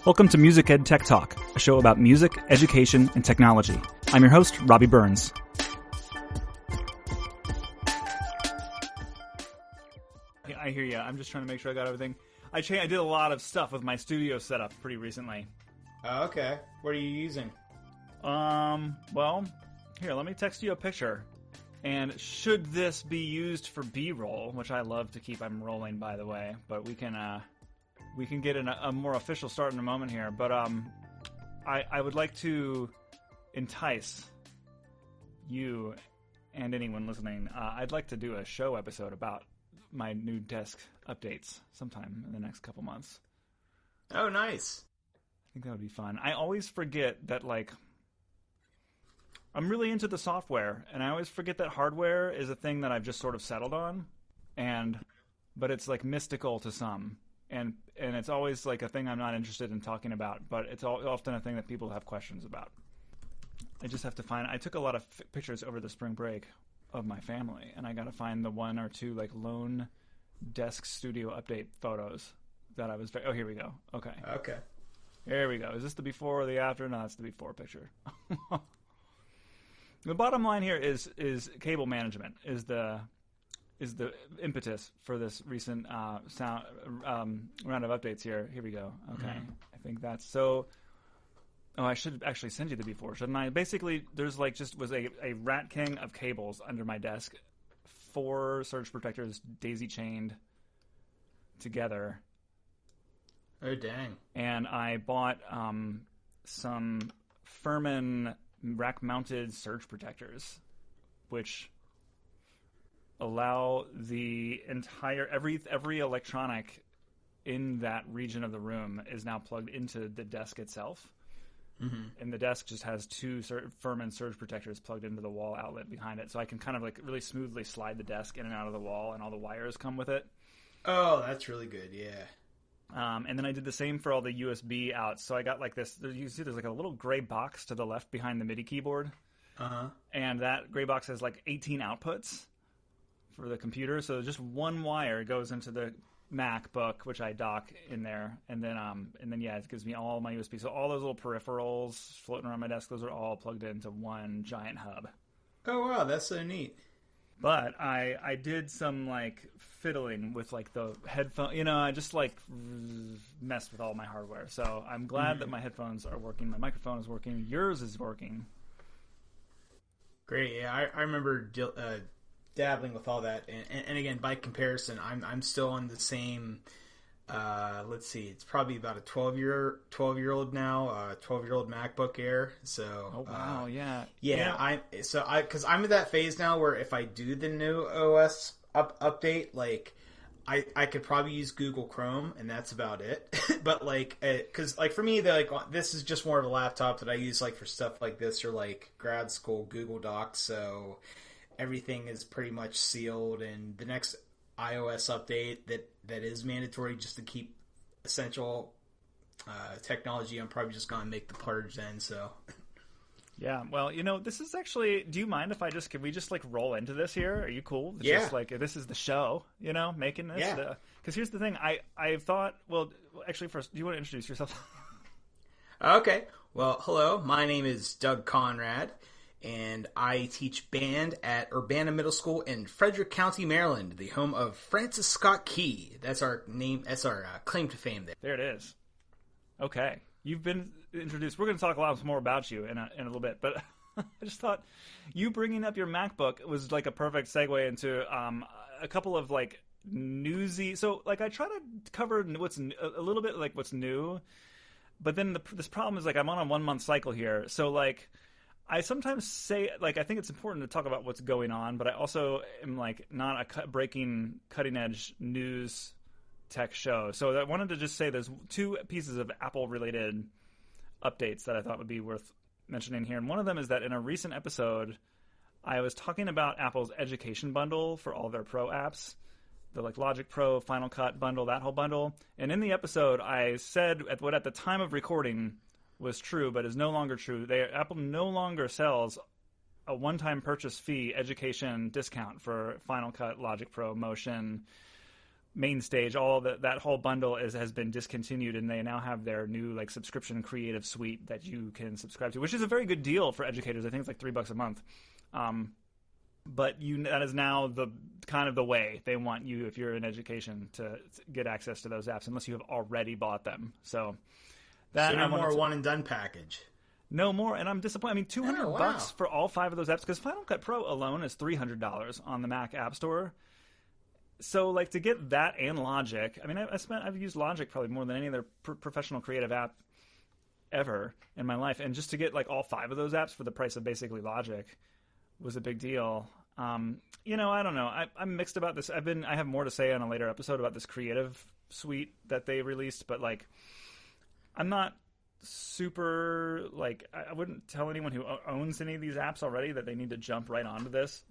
Welcome to Music Ed Tech Talk, a show about music, education, and technology. I'm your host, Robbie Burns. I hear you. I'm just trying to make sure I got everything. I did a lot of stuff with my studio setup pretty recently. Oh, okay. What are you using? Well, here, let me text you a picture. And should this be used for B-roll, which I love to keep, I'm rolling, by the way, but we can get a more official start in a moment here. But I would like to entice you and anyone listening. I'd like to do a show episode about my new desk updates sometime in the next couple months. Oh, nice. I think that would be fun. I always forget that, I'm really into the software, and I always forget that hardware is a thing that I've just sort of settled on, but it's mystical to some. And it's always a thing I'm not interested in talking about, but it's often a thing that people have questions about. I just have to find. I took a lot of pictures over the spring break of my family, and I got to find the one or two lone desk studio update photos that I was. Oh, here we go. Okay. Okay. There we go. Is this the before or the after? No, that's the before picture. The bottom line here is cable management is the impetus for this recent round of updates here. Here we go. Okay. Mm-hmm. I think that's so. Oh, I should actually send you the before, shouldn't I? Basically, there's was a rat king of cables under my desk, 4 surge protectors daisy chained together. Oh, dang. And I bought some Furman rack-mounted surge protectors, which allow the entire every electronic in that region of the room is now plugged into the desk itself. Mm-hmm. And the desk just has 2 Furman surge protectors plugged into the wall outlet behind it, so I can kind of really smoothly slide the desk in and out of the wall, and all the wires come with it. Oh, that's really good. Yeah. And then I did the same for all the USB outs. So I got this. You see, there's a little gray box to the left behind the MIDI keyboard. Uh-huh. And that gray box has 18 outputs for the computer. So just one wire goes into the Macbook, which I dock in there, and then it gives me all my USB. So all those little peripherals floating around my desk, those are all plugged into one giant hub. Oh wow, that's so neat. But I did some fiddling with the headphone. I just messed with all my hardware. So I'm glad that my headphones are working. My microphone is working. Yours is working. Great. Yeah, I remember dabbling with all that. And again, by comparison, I'm still on the same. Let's see, it's probably about a 12-year-old now, 12-year-old MacBook Air. So, oh wow, yeah. Because I'm at that phase now where if I do the new OS update, I could probably use Google Chrome, and that's about it. But because for me, this is just more of a laptop that I use for stuff like this or grad school Google Docs. So everything is pretty much sealed, and the next iOS update that is mandatory just to keep essential technology, I'm probably just gonna make the purge then. So yeah, well, this is actually. Do you mind if can we just roll into this here? Are you cool? It's yeah. Just this is the show, making this. Yeah. Because here's the thing, I thought. Well, actually, first, do you want to introduce yourself? Okay. Well, hello. My name is Doug Conrad, and I teach band at Urbana Middle School in Frederick County, Maryland, the home of Francis Scott Key. That's our name. That's our claim to fame there. There it is. Okay. You've been introduced. We're going to talk a lot more about you in a little bit, but I just thought you bringing up your MacBook was a perfect segue into a couple of newsy. So I try to cover what's a little bit what's new, but then this problem is I'm on a 1-month cycle here. So I sometimes say, I think it's important to talk about what's going on, but I also am, not a breaking, cutting-edge news tech show. So I wanted to just say there's 2 pieces of Apple-related updates that I thought would be worth mentioning here. And one of them is that in a recent episode, I was talking about Apple's education bundle for all their Pro apps, the Logic Pro, Final Cut bundle, that whole bundle. And in the episode, I said what at the time of recording was true, but is no longer true. Apple no longer sells a one-time purchase fee education discount for Final Cut, Logic Pro, Motion, main stage, that whole bundle has been discontinued, and they now have their new like subscription creative suite that you can subscribe to, which is a very good deal for educators. I think it's like $3 a month. But that is now the kind of the way they want you, if you're in education, to get access to those apps, unless you have already bought them. So no more one and done package. No more, and I'm disappointed. I mean, $200 for all 5 of those apps, because Final Cut Pro alone is $300 on the Mac App Store. So, like, to get that and Logic, I mean, I've used Logic probably more than any other professional creative app ever in my life, and just to get like all 5 of those apps for the price of basically Logic was a big deal. I don't know. I'm mixed about this. I have more to say on a later episode about this creative suite that they released, but like, I'm not super like, I wouldn't tell anyone who owns any of these apps already that they need to jump right onto this.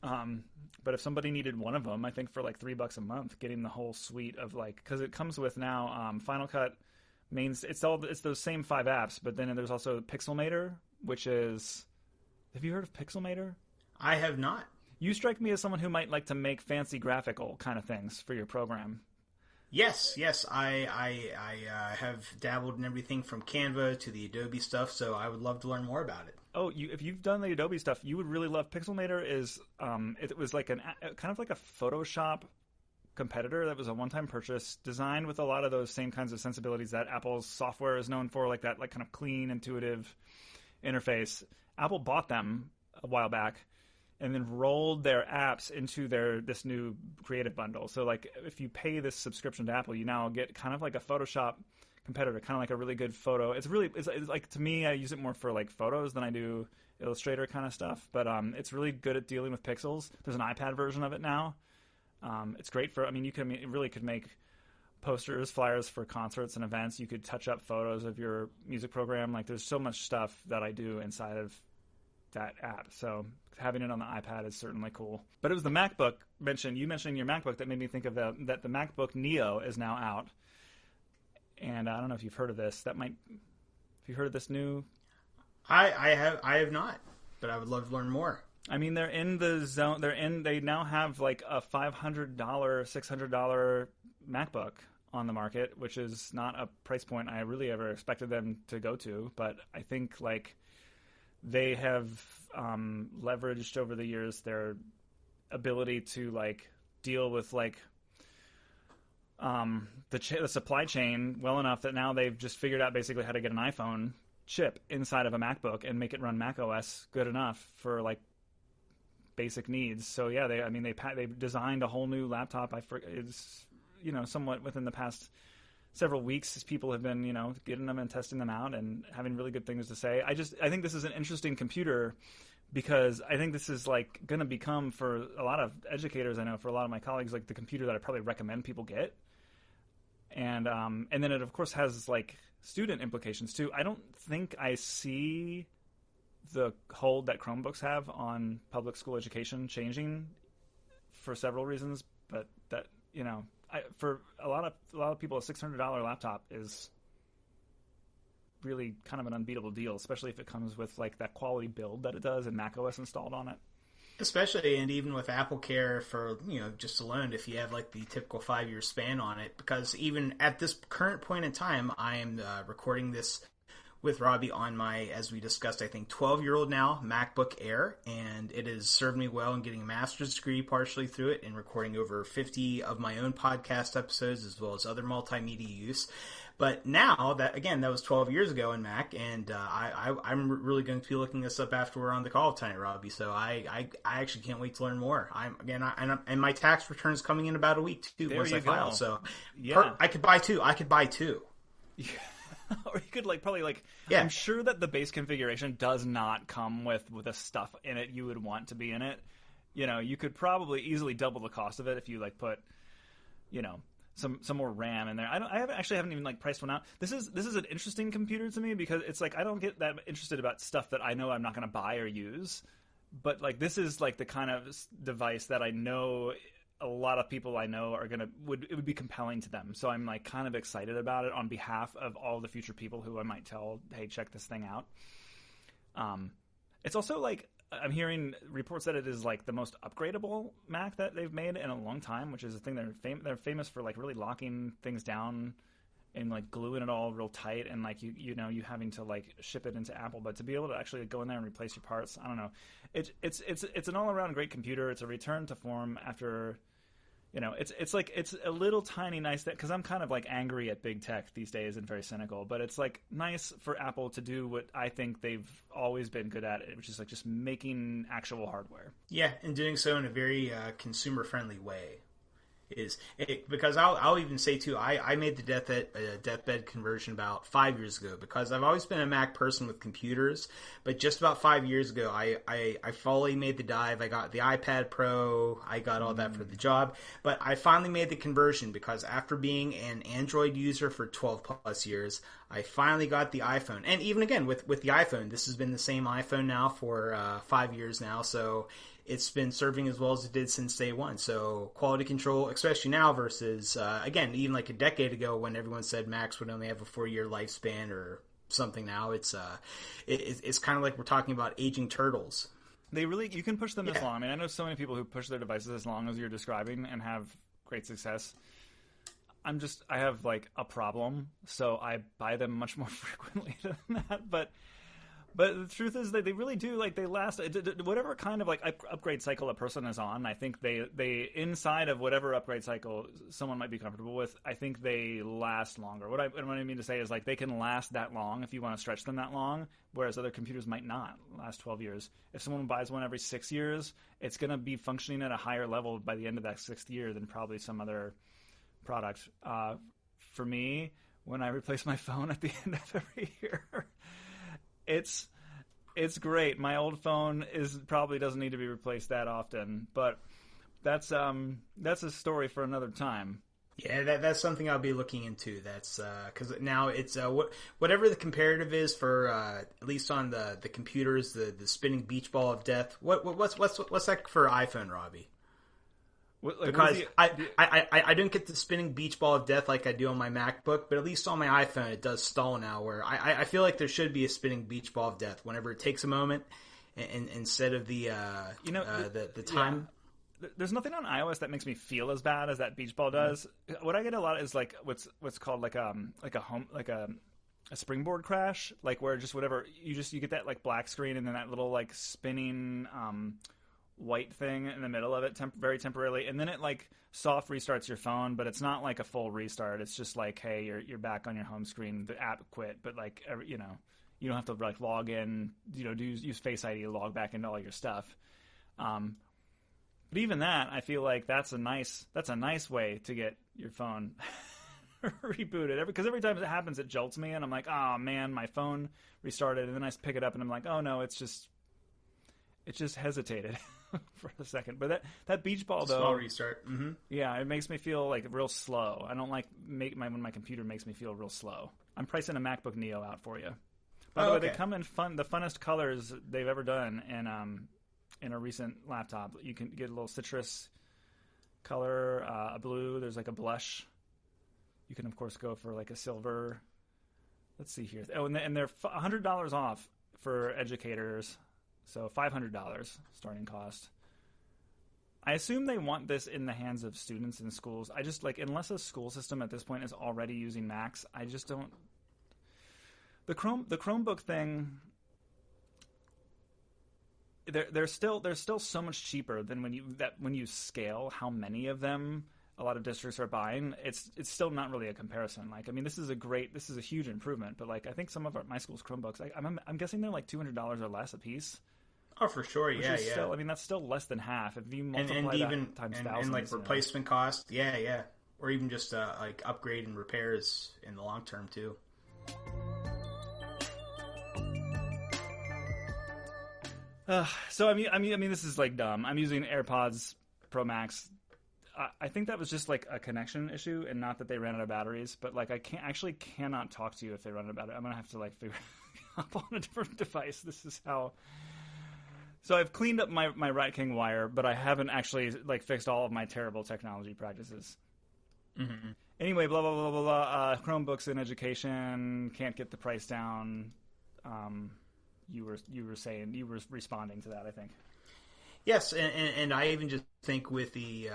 But if somebody needed one of them, I think for like $3 a month, getting the whole suite of like, because it comes with now Final Cut it's those same 5 apps, but then there's also Pixelmator, which is, have you heard of Pixelmator? I have not. You strike me as someone who might like to make fancy graphical kind of things for your program. Yes. I have dabbled in everything from Canva to the Adobe stuff, so I would love to learn more about it. Oh, if you've done the Adobe stuff, you would really love Pixelmator. It was like kind of like a Photoshop competitor that was a one-time purchase, designed with a lot of those same kinds of sensibilities that Apple's software is known for, like that like kind of clean, intuitive interface. Apple bought them a while back and then rolled their apps into this new creative bundle. So like, if you pay this subscription to Apple, you now get kind of like a Photoshop competitor, kind of like a really good photo. It's like, to me, I use it more for like photos than I do Illustrator kind of stuff. But it's really good at dealing with pixels. There's an iPad version of it now. It's great for, it really could make posters, flyers for concerts and events. You could touch up photos of your music program. Like, there's so much stuff that I do inside of that app. So having it on the iPad is certainly cool. But it was the MacBook you mentioned your MacBook that made me think of that the MacBook Neo is now out. And I don't know if you've heard of this. Have you heard of this new? I have not, but I would love to learn more. I mean, they're in the zone. They now have like a $500, $600 MacBook on the market, which is not a price point I really ever expected them to go to. But I think like they have leveraged over the years their ability to like deal with like the supply chain well enough that now they've just figured out basically how to get an iPhone chip inside of a MacBook and make it run Mac OS good enough for like basic needs. So yeah, they designed a whole new laptop. It's somewhat within the past several weeks as people have been getting them and testing them out and having really good things to say. I think this is an interesting computer, because I think this is like going to become, for a lot of educators I know, for a lot of my colleagues, like the computer that I probably recommend people get. And then it of course has like student implications too. I don't think I see the hold that Chromebooks have on public school education changing, for several reasons, but that for a lot of people, a $600 laptop is really kind of an unbeatable deal, especially if it comes with like that quality build that it does and Mac OS installed on it. Especially, and even with Apple Care for, just alone, if you have like the typical 5-year span on it, because even at this current point in time, I am recording this with Robbie on my, as we discussed, I think 12-year-old now MacBook Air, and it has served me well in getting a master's degree partially through it and recording over 50 of my own podcast episodes as well as other multimedia use. But now that was 12 years ago in Mac, and I'm really going to be looking this up after we're on the call tonight, Robbie. So I actually can't wait to learn more. And my tax return is coming in about a week too once I file. So yeah, I could buy two. Yeah. Or you could yeah. I'm sure that the base configuration does not come with the stuff in it you would want to be in it. You could probably easily double the cost of it if you put, some more RAM in there. I haven't even priced one out. This is an interesting computer to me, because it's I don't get that interested about stuff that I know I'm not going to buy or use. But this is the kind of device that I know a lot of people I know it would be compelling to them. So I'm kind of excited about it on behalf of all the future people who I might tell, hey, check this thing out. It's also I'm hearing reports that it is like the most upgradable Mac that they've made in a long time, which is a thing they're famous for, like really locking things down and like gluing it all real tight, and like you having to like ship it into Apple, but to be able to actually go in there and replace your parts, I don't know. It's an all around great computer. It's a return to form after. It's like it's a little tiny nice thing, because I'm kind of like angry at big tech these days and very cynical, but it's like nice for Apple to do what I think they've always been good at, which is like just making actual hardware. Yeah, and doing so in a very consumer friendly way. Because I'll even say too, I made the deathbed conversion about 5 years ago, because I've always been a Mac person with computers, but just about 5 years ago I fully made the dive. I got the iPad Pro, I got all that for the job, but I finally made the conversion because after being an Android user for 12 plus years, I finally got the iPhone. And even again with the iPhone, this has been the same iPhone now for 5 years now, so it's been serving as well as it did since day one. So quality control, especially now versus, again, even like a decade ago when everyone said Macs would only have a 4-year lifespan or something now, it's kind of like we're talking about aging turtles. You can push them this long. I mean, I know so many people who push their devices as long as you're describing and have great success. I have like a problem, so I buy them much more frequently than that, but the truth is that they really do, like, they last whatever kind of like upgrade cycle a person is on. I think they inside of whatever upgrade cycle someone might be comfortable with, I think they last longer. What I mean to say is, like, they can last that long if you want to stretch them that long, whereas other computers might not last 12 years. If someone buys one every 6 years, it's going to be functioning at a higher level by the end of that 6th year than probably some other product. For me, when I replace my phone at the end of every year, it's great. My old phone probably doesn't need to be replaced that often, but that's a story for another time. Yeah, that's something I'll be looking into. That's because now it's whatever the comparative is for at least on the computers, the spinning beach ball of death. What's that for iPhone, Robbie? Because I don't get the spinning beach ball of death like I do on my MacBook, but at least on my iPhone it does stall now, where I feel like there should be a spinning beach ball of death whenever it takes a moment, and instead of the time. Yeah. There's nothing on iOS that makes me feel as bad as that beach ball does. Mm-hmm. What I get a lot is like what's called like a springboard crash, like where just whatever you get that like black screen and then that little like spinning white thing in the middle of it very temporarily, and then it like soft restarts your phone, but it's not like a full restart. It's just like, hey, you're back on your home screen, the app quit, but like you don't have to like log in, use Face ID to log back into all your stuff. But even that, I feel like that's a nice way to get your phone rebooted, because every time it happens it jolts me and I'm like, oh man, my phone restarted, and then I pick it up and I'm like, oh no, it just hesitated for a second. But that beach ball though, small restart. Mm-hmm. Yeah, it makes me feel like real slow. I don't like when my computer makes me feel real slow. I'm pricing a MacBook Neo out for you. By the way, they come in the funnest colors they've ever done in a recent laptop. You can get a little citrus color, a blue. There's like a blush. You can of course go for like a silver. Let's see here. Oh, and they're $100 off for educators. So $500 starting cost. I assume they want this in the hands of students in schools. I just unless a school system at this point is already using Macs, I just don't. The Chromebook thing. They're still so much cheaper than when you scale how many of them a lot of districts are buying. It's still not really a comparison. Like, I mean, this is a huge improvement, but like I think some of my school's Chromebooks, I'm guessing they're like $200 or less a piece. Oh, for sure, yeah. Still, I mean, that's still less than half. If you multiply that times thousands, and like replacement cost, yeah, or even just like upgrade and repairs in the long term too. So I mean, this is like dumb. I'm using AirPods Pro Max. I think that was just like a connection issue, and not that they ran out of batteries. But like, I cannot talk to you if they run out of battery. I'm gonna have to like figure out on a different device. This is how. So I've cleaned up my Rat King wire, but I haven't actually like fixed all of my terrible technology practices. Mm-hmm. Anyway, blah blah blah blah blah. Chromebooks in education, can't get the price down. you were saying, you were responding to that, I think. Yes, and I even just think with the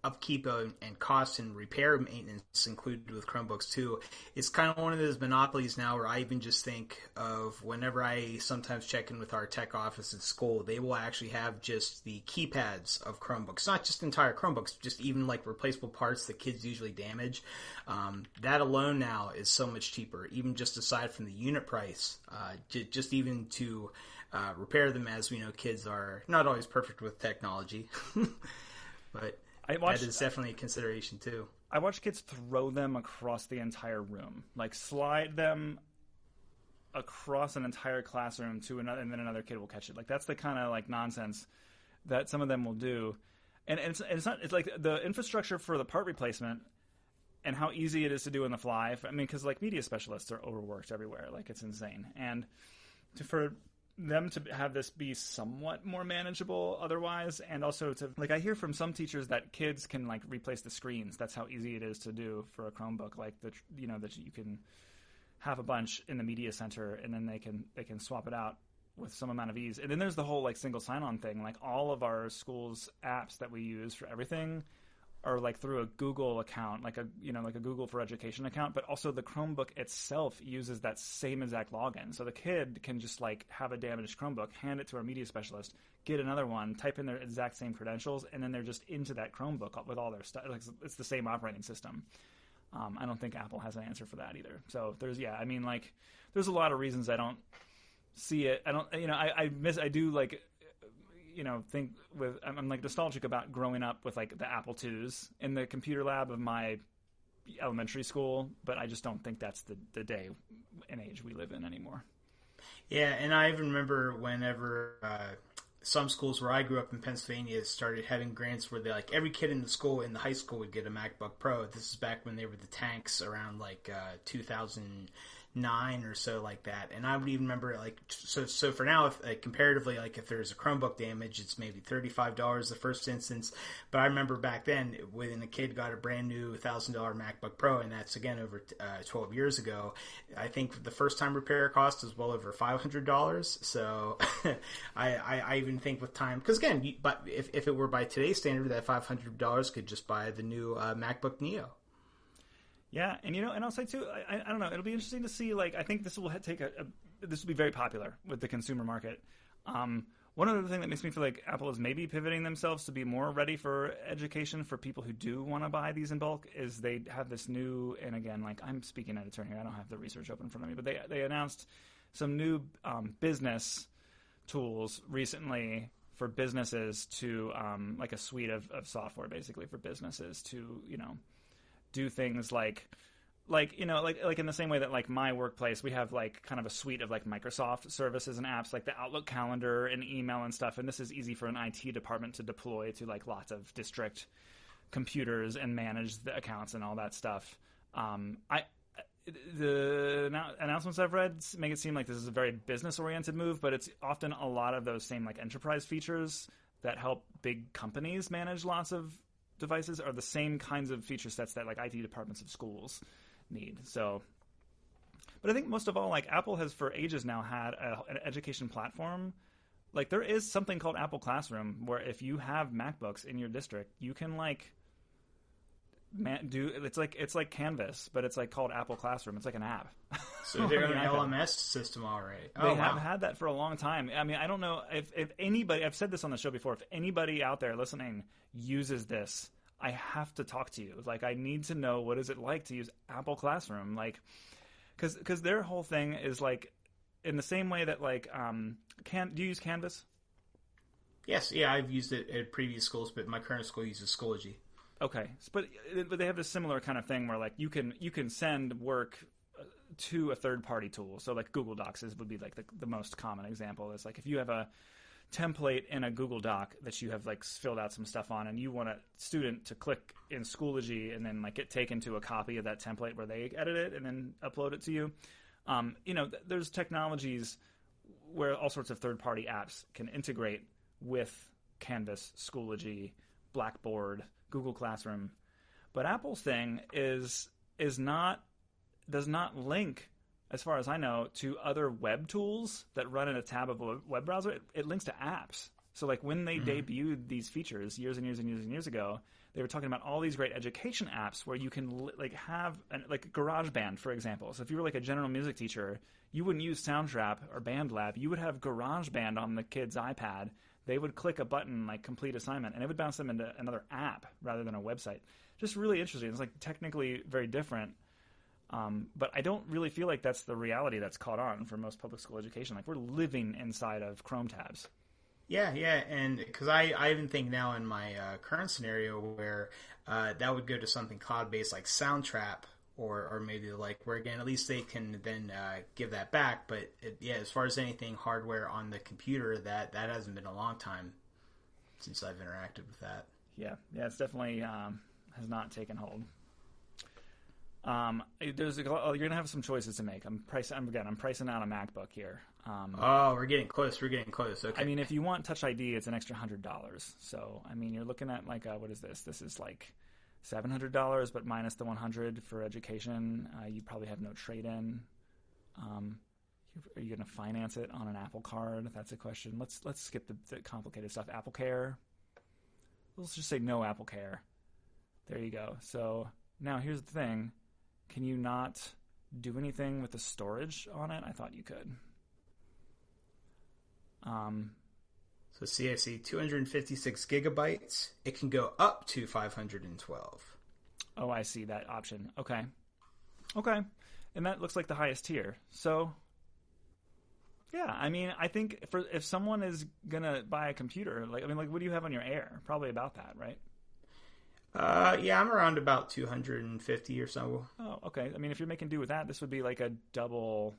upkeep and cost and repair maintenance included with Chromebooks too, it's kind of one of those monopolies now where I even just think of whenever I sometimes check in with our tech office at school, they will actually have just the keypads of Chromebooks, not just entire Chromebooks, just even like replaceable parts that kids usually damage. That alone now is so much cheaper, even just aside from the unit price, just even to repair them, as we know kids are not always perfect with technology. But that is definitely a consideration too. I watch kids throw them across the entire room, like slide them across an entire classroom to another, and then another kid will catch it. Like that's the kind of like nonsense that some of them will do. And it's not, it's like the infrastructure for the part replacement and how easy it is to do on the fly. I mean, because like media specialists are overworked everywhere, like it's insane. And for them to have this be somewhat more manageable otherwise, and also to, like, I hear from some teachers that kids can like replace the screens. That's how easy it is to do for a Chromebook. Like that you can have a bunch in the media center, and then they can swap it out with some amount of ease. And then there's the whole like single sign-on thing. Like all of our school's apps that we use for everything are like through a Google account, like a Google for Education account, but also the Chromebook itself uses that same exact login. So the kid can just like have a damaged Chromebook, hand it to our media specialist, get another one, type in their exact same credentials, and then they're just into that Chromebook with all their stuff. Like, it's the same operating system. I don't think Apple has an answer for that either. So there's a lot of reasons I don't see it. I don't, I do like, think with, I'm like nostalgic about growing up with like the Apple IIs in the computer lab of my elementary school, but I just don't think that's the day and age we live in anymore. Yeah, and I even remember whenever some schools where I grew up in Pennsylvania started having grants where they like every kid in the school in the high school would get a MacBook Pro. This is back when they were the tanks around like 2009 or so, like that. And I would even remember like so for now, if like, comparatively, like if there's a Chromebook damage, it's maybe $35 the first instance. But I remember back then when a kid got a brand new $1,000 MacBook Pro, and that's again over 12 years ago, I think the first time repair cost was well over $500. So I even think with time, because again, but if it were by today's standard, that $500 could just buy the new MacBook Neo. Yeah, and and I'll say too, I don't know, it'll be interesting to see, like, I think this will this will be very popular with the consumer market. One other thing that makes me feel like Apple is maybe pivoting themselves to be more ready for education for people who do want to buy these in bulk is they have this new, and again, like, I'm speaking out of turn here, I don't have the research open in front of me, but they announced some new business tools recently for businesses to, like a suite of software basically for businesses to, do things like in the same way that like my workplace, we have like kind of a suite of like Microsoft services and apps like the Outlook calendar and email and stuff. And this is easy for an IT department to deploy to like lots of district computers and manage the accounts and all that stuff. The announcements I've read make it seem like this is a very business oriented move, but it's often a lot of those same like enterprise features that help big companies manage lots of devices are the same kinds of feature sets that like IT departments of schools need. So, but I think most of all, like Apple has for ages now had an education platform. Like there is something called Apple Classroom where if you have MacBooks in your district, you can like it's like Canvas, but it's like called Apple Classroom. It's like an app. So they're an LMS system already. They have had that for a long time. I mean, I don't know if anybody, I've said this on the show before, if anybody out there listening uses this, I have to talk to you. Like, I need to know what is it like to use Apple Classroom. Like, because their whole thing is like, in the same way that like, do you use Canvas? Yes, yeah, I've used it at previous schools, but my current school uses Schoology. Okay, but they have a similar kind of thing where like you can send work to a third party tool. So like Google Docs would be like the most common example. Is like if you have a template in a Google Doc that you have like filled out some stuff on, and you want a student to click in Schoology and then like get taken to a copy of that template where they edit it and then upload it to you. There's technologies where all sorts of third party apps can integrate with Canvas, Schoology, Blackboard, Google Classroom, but Apple's thing does not link as far as I know, to other web tools that run in a tab of a web browser. It links to apps. So like when they debuted these features years and years and years and years ago, they were talking about all these great education apps where you can like have like GarageBand, for example. So if you were like a general music teacher, you wouldn't use Soundtrap or BandLab. You would have GarageBand on the kid's iPad. They would click a button like complete assignment, and it would bounce them into another app rather than a website. Just really interesting. It's like technically very different. But I don't really feel like that's the reality that's caught on for most public school education. Like we're living inside of Chrome tabs. Yeah, and because I even think now in my current scenario where that would go to something cloud-based like Soundtrap or maybe like where, again, at least they can then give that back. But, as far as anything hardware on the computer, that hasn't been a long time since I've interacted with that. Yeah, it's definitely has not taken hold. You're going to have some choices to make. I'm pricing out a MacBook here. We're getting close. Okay. I mean, if you want Touch ID, it's an extra $100. So, I mean, you're looking at like, what is this? This is like $700, but minus the $100 for education. You probably have no trade-in. Are you going to finance it on an Apple Card? That's a question. Let's skip the complicated stuff. Apple Care. Let's just say no Apple Care. There you go. So now here's the thing. Can you not do anything with the storage on it? I thought you could. So I see 256 gigabytes. It can go up to 512. Oh, I see that option. Okay. And that looks like the highest tier. So, yeah, I mean, I think if someone is going to buy a computer, what do you have on your Air? Probably about that, right? I'm around about 250 or so. Oh, okay. I mean, if you're making do with that, this would be like a double,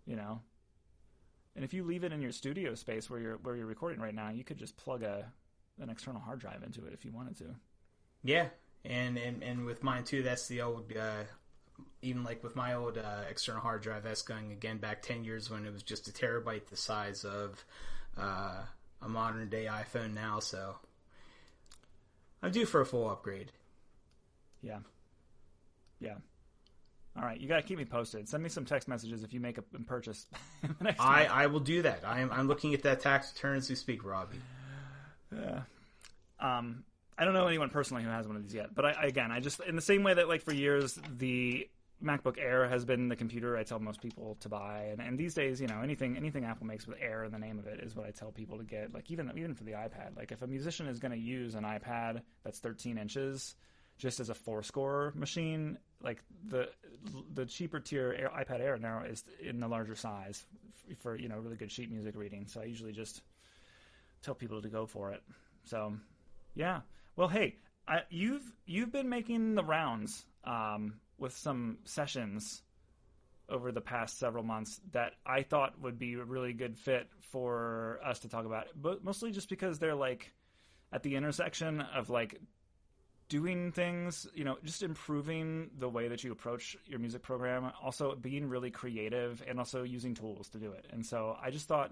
And if you leave it in your studio space where you're recording right now, you could just plug an external hard drive into it if you wanted to. Yeah, and with mine too, that's the old. Even like with my old external hard drive, that's going again back 10 years when it was just a terabyte the size of a modern day iPhone now. So I'm due for a full upgrade. Yeah. All right, you got to keep me posted. Send me some text messages if you make a purchase. I will do that. I'm looking at that tax return as we speak, Robbie. Yeah. I don't know anyone personally who has one of these yet, but I just in the same way that like for years the MacBook Air has been the computer I tell most people to buy, and these days anything Apple makes with Air in the name of it is what I tell people to get. Like even for the iPad, like if a musician is going to use an iPad that's 13 inches just as a 4-score machine, like the cheaper tier iPad Air now is in the larger size for really good sheet music reading. So I usually just tell people to go for it. So yeah. Well, hey, you've been making the rounds with some sessions over the past several months that I thought would be a really good fit for us to talk about, but mostly just because they're like at the intersection of like doing things, just improving the way that you approach your music program, also being really creative and also using tools to do it. And so I just thought,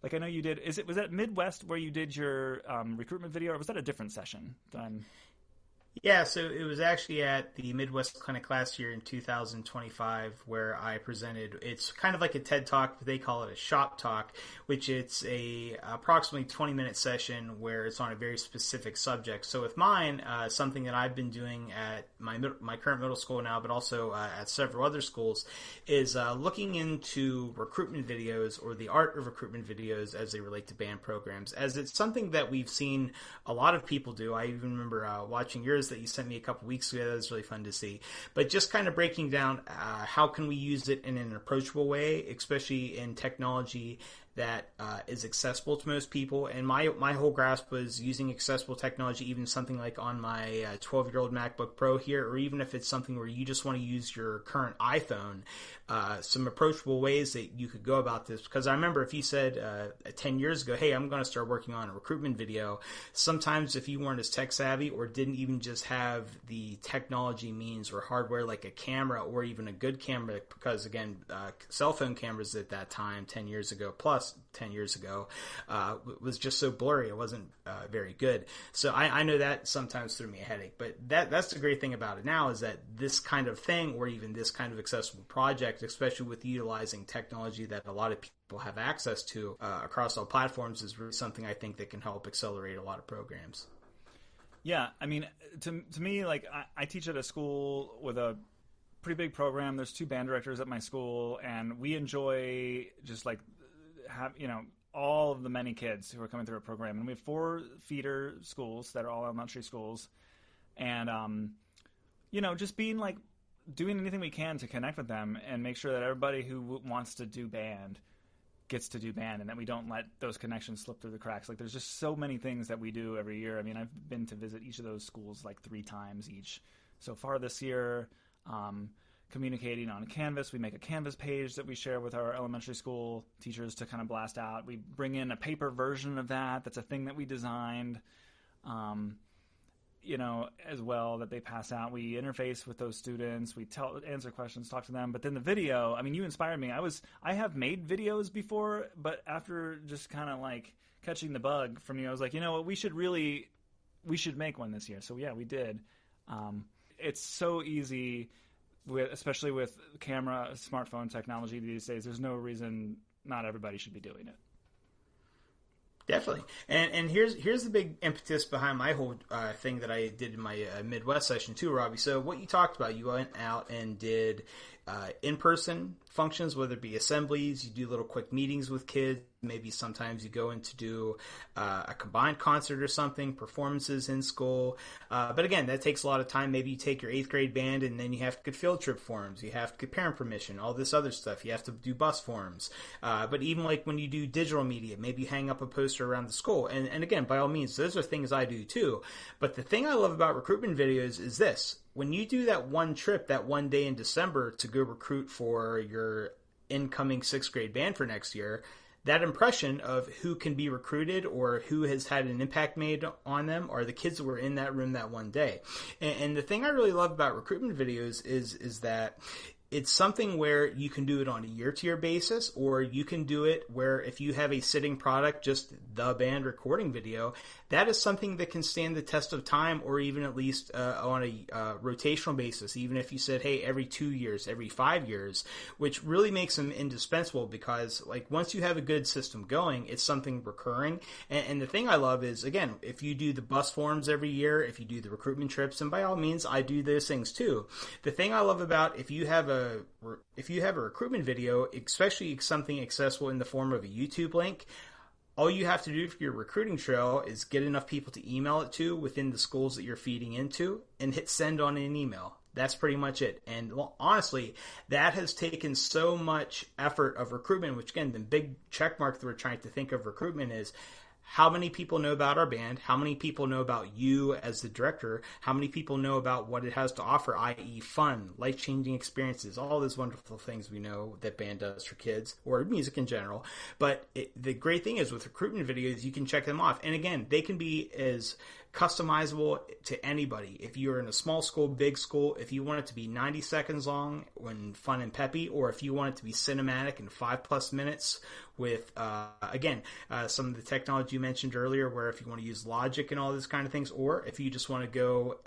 like I know you did, was that Midwest where you did your recruitment video, or was that a different session than? Yeah, so it was actually at the Midwest Clinic last year in 2025 where I presented. It's kind of like a TED Talk, but they call it a shop talk, which it's a approximately 20-minute session where it's on a very specific subject. So with mine, something that I've been doing at my current middle school now, but also at several other schools, is looking into recruitment videos or the art of recruitment videos as they relate to band programs, as it's something that we've seen a lot of people do. I even remember watching yours that you sent me a couple weeks ago. That was really fun to see. But just kind of breaking down how can we use it in an approachable way, especially in technology that is accessible to most people. And my whole grasp was using accessible technology, even something like on my 12-year-old MacBook Pro here, or even if it's something where you just want to use your current iPhone, some approachable ways that you could go about this. Because I remember if you said 10 years ago, hey, I'm going to start working on a recruitment video, sometimes if you weren't as tech savvy or didn't even just have the technology means or hardware like a camera or even a good camera, because again, cell phone cameras at that time, 10 years ago plus, Plus 10 years ago was just so blurry. It wasn't very good. So I know that sometimes threw me a headache. But that's the great thing about it now is that this kind of thing, or even this kind of accessible project, especially with utilizing technology that a lot of people have access to across all platforms, is really something I think that can help accelerate a lot of programs. Yeah, I mean, to me, like I teach at a school with a pretty big program. There's 2 band directors at my school, and we enjoy just like all of the many kids who are coming through our program. And we have 4 feeder schools that are all elementary schools, and just being like doing anything we can to connect with them and make sure that everybody who wants to do band gets to do band, and that we don't let those connections slip through the cracks. Like there's just so many things that we do every year. I mean, I've been to visit each of those schools like 3 times each so far this year. Communicating on Canvas. We make a Canvas page that we share with our elementary school teachers to kind of blast out. We bring in a paper version of that. That's a thing that we designed, as well, that they pass out. We interface with those students. We answer questions, talk to them. But then the video, I mean, you inspired me. I have made videos before, but after just kind of like catching the bug from you, I was like, what, we should make one this year. So yeah, we did. It's so easy, especially with camera, smartphone technology these days. There's no reason not everybody should be doing it. Definitely. And here's the big impetus behind my whole thing that I did in my Midwest session too, Robbie. So what you talked about, you went out and did in-person functions, whether it be assemblies, you do little quick meetings with kids, maybe sometimes you go in to do a combined concert or something, performances in school. But again, that takes a lot of time. Maybe you take your 8th grade band and then you have to get field trip forms. You have to get parent permission, all this other stuff. You have to do bus forms. But even like when you do digital media, maybe you hang up a poster around the school. And again, by all means, those are things I do too. But the thing I love about recruitment videos is this. When you do that one trip, that one day in December to go recruit for your incoming 6th grade band for next year, that impression of who can be recruited or who has had an impact made on them are the kids that were in that room that one day. And the thing I really love about recruitment videos is that it's something where you can do it on a year-to-year basis, or you can do it where if you have a sitting product, just the band recording video, that is something that can stand the test of time, or even at least on a rotational basis, even if you said, hey, every 2 years, every 5 years, which really makes them indispensable because like once you have a good system going, it's something recurring. And the thing I love is, again, if you do the bus forms every year, if you do the recruitment trips, and by all means, I do those things too. The thing I love about if you have a recruitment video, especially something accessible in the form of a YouTube link, all you have to do for your recruiting trail is get enough people to email it to within the schools that you're feeding into and hit send on an email. That's pretty much it. And honestly, that has taken so much effort of recruitment, which again, the big check mark that we're trying to think of recruitment is how many people know about our band? How many people know about you as the director? How many people know about what it has to offer, i.e. fun, life-changing experiences, all those wonderful things we know that band does for kids or music in general. But the great thing is with recruitment videos, you can check them off. And again, they can be as customizable to anybody. If you're in a small school, big school, if you want it to be 90 seconds long when fun and peppy, or if you want it to be cinematic in 5+ minutes with, some of the technology you mentioned earlier, where if you want to use Logic and all this kind of things, or if you just want to go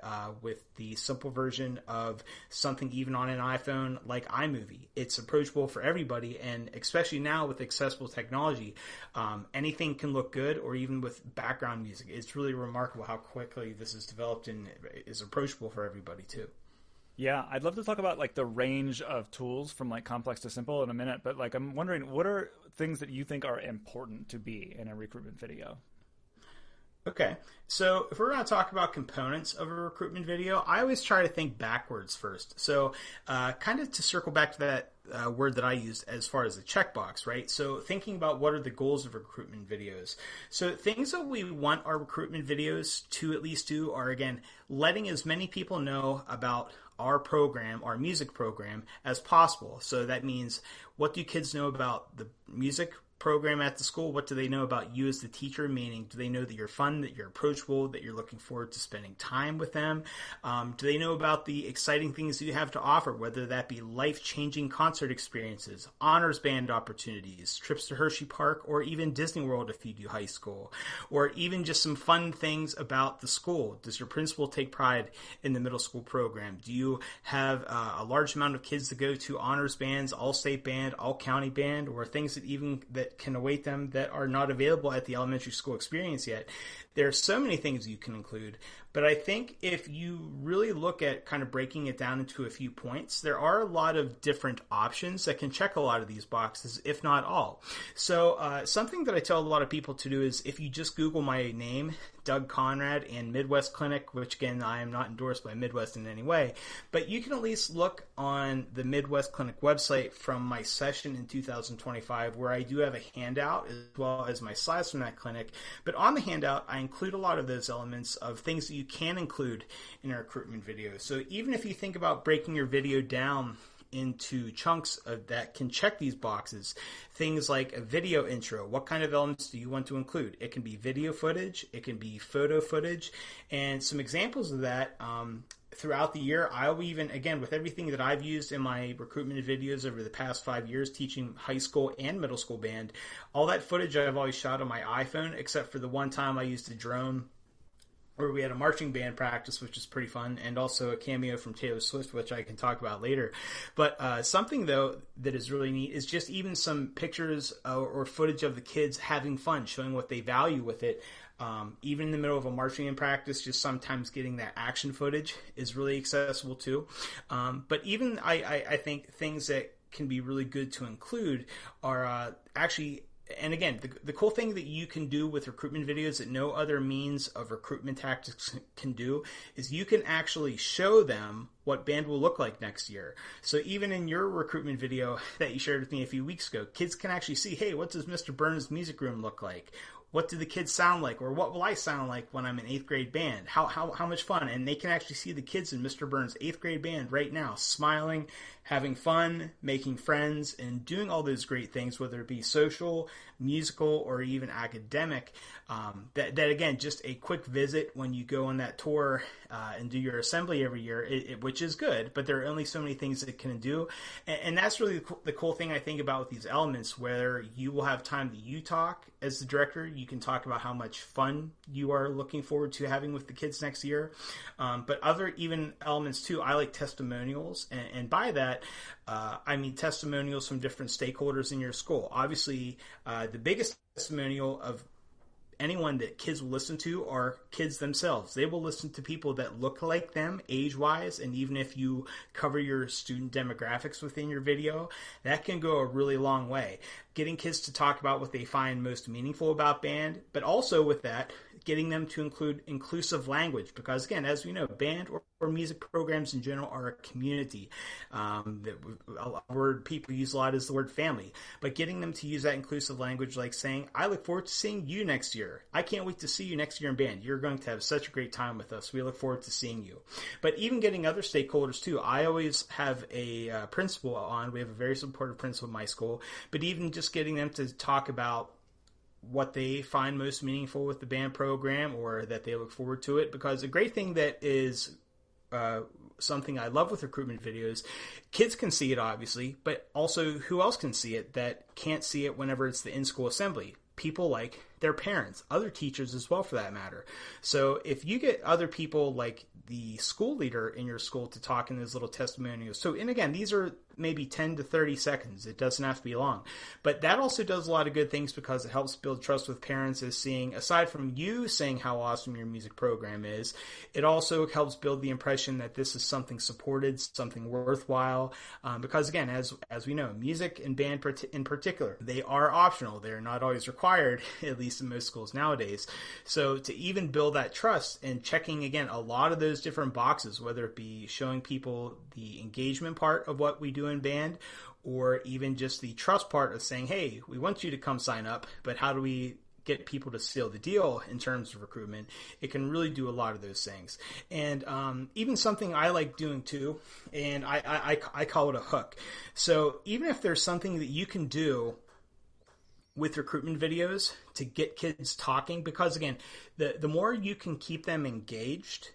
with the simple version of something even on an iPhone like iMovie. It's approachable for everybody, and especially now with accessible technology, anything can look good, or even with background music. It's really remarkable how quickly this is developed and is approachable for everybody too. Yeah, I'd love to talk about like the range of tools from like complex to simple in a minute, but like I'm wondering, what are things that you think are important to be in a recruitment video? Okay, so if we're going to talk about components of a recruitment video, I always try to think backwards first. So kind of to circle back to that word that I used as far as the checkbox, right? So thinking about what are the goals of recruitment videos. So things that we want our recruitment videos to at least do are, again, letting as many people know about our program, our music program, as possible. So that means, what do kids know about the music program at the school? What do they know about you as the teacher? Meaning, do they know that you're fun, that you're approachable, that you're looking forward to spending time with them? Do they know about the exciting things that you have to offer, whether that be life-changing concert experiences, honors band opportunities, trips to Hershey Park, or even Disney World if you do high school, or even just some fun things about the school? Does your principal take pride in the middle school program? Do you have a large amount of kids that go to honors bands, all-state band, all-county band, or things that can await them that are not available at the elementary school experience yet? There are so many things you can include, but I think if you really look at kind of breaking it down into a few points, there are a lot of different options that can check a lot of these boxes, if not all. So something that I tell a lot of people to do is if you just Google my name, Doug Conrad, and Midwest Clinic, which again, I am not endorsed by Midwest in any way, but you can at least look on the Midwest Clinic website from my session in 2025, where I do have a handout as well as my slides from that clinic. But on the handout, I include a lot of those elements of things that you can include in a recruitment video. So even if you think about breaking your video down into chunks that can check these boxes, things like a video intro. What kind of elements do you want to include? It can be video footage, it can be photo footage, and some examples of that throughout the year. I'll even, again, with everything that I've used in my recruitment videos over the past 5 years, teaching high school and middle school band, all that footage I've always shot on my iPhone, except for the one time I used a drone where we had a marching band practice, which is pretty fun, and also a cameo from Taylor Swift, which I can talk about later. But something, though, that is really neat is just even some pictures or footage of the kids having fun, showing what they value with it. Even in the middle of a marching band practice, just sometimes getting that action footage is really accessible too. But even I think things that can be really good to include are actually... And again, the cool thing that you can do with recruitment videos that no other means of recruitment tactics can do is you can actually show them what band will look like next year. So even in your recruitment video that you shared with me a few weeks ago, kids can actually see, hey, what does Mr. Burns' music room look like? What do the kids sound like? Or what will I sound like when I'm in 8th grade band? How much fun? And they can actually see the kids in Mr. Burns' 8th grade band right now, smiling, having fun, making friends, and doing all those great things, whether it be social, musical, or even academic. That again, just a quick visit when you go on that tour and do your assembly every year, which is good, but there are only so many things that it can do. And that's really the cool thing I think about with these elements, where you will have time that you talk as the director. You can talk about how much fun you are looking forward to having with the kids next year. But other even elements too, I like testimonials. And by that, I mean testimonials from different stakeholders in your school. Obviously, the biggest testimonial of anyone that kids will listen to are kids themselves. They will listen to people that look like them age-wise, and even if you cover your student demographics within your video, that can go a really long way. Getting kids to talk about what they find most meaningful about band, but also with that, getting them to include inclusive language, because again, as we know, band or music programs in general are a community. A word people use a lot is the word family, but getting them to use that inclusive language, like saying, I look forward to seeing you next year. I can't wait to see you next year in band. You're going to have such a great time with us. We look forward to seeing you. But even getting other stakeholders too. I always have a principal on. We have a very supportive principal in my school, but even just getting them to talk about what they find most meaningful with the band program, or that they look forward to it. Because a great thing that is something I love with recruitment videos, kids can see it obviously, but also who else can see it that can't see it whenever it's the in-school assembly? People like their parents, other teachers as well for that matter. So if you get other people like the school leader in your school to talk in those little testimonials. So, and again, these are maybe 10 to 30 seconds. It doesn't have to be long. But that also does a lot of good things, because it helps build trust with parents, as seeing, aside from you saying how awesome your music program is, it also helps build the impression that this is something supported, something worthwhile. Because again, as we know, music and band in particular, they are optional. They're not always required, at least in most schools nowadays. So to even build that trust and checking, again, a lot of those different boxes, whether it be showing people the engagement part of what we do in band, or even just the trust part of saying, hey, we want you to come sign up, but how do we get people to seal the deal in terms of recruitment? It can really do a lot of those things. And even something I like doing too, and I call it a hook. So even if there's something that you can do with recruitment videos to get kids talking, because again, the more you can keep them engaged,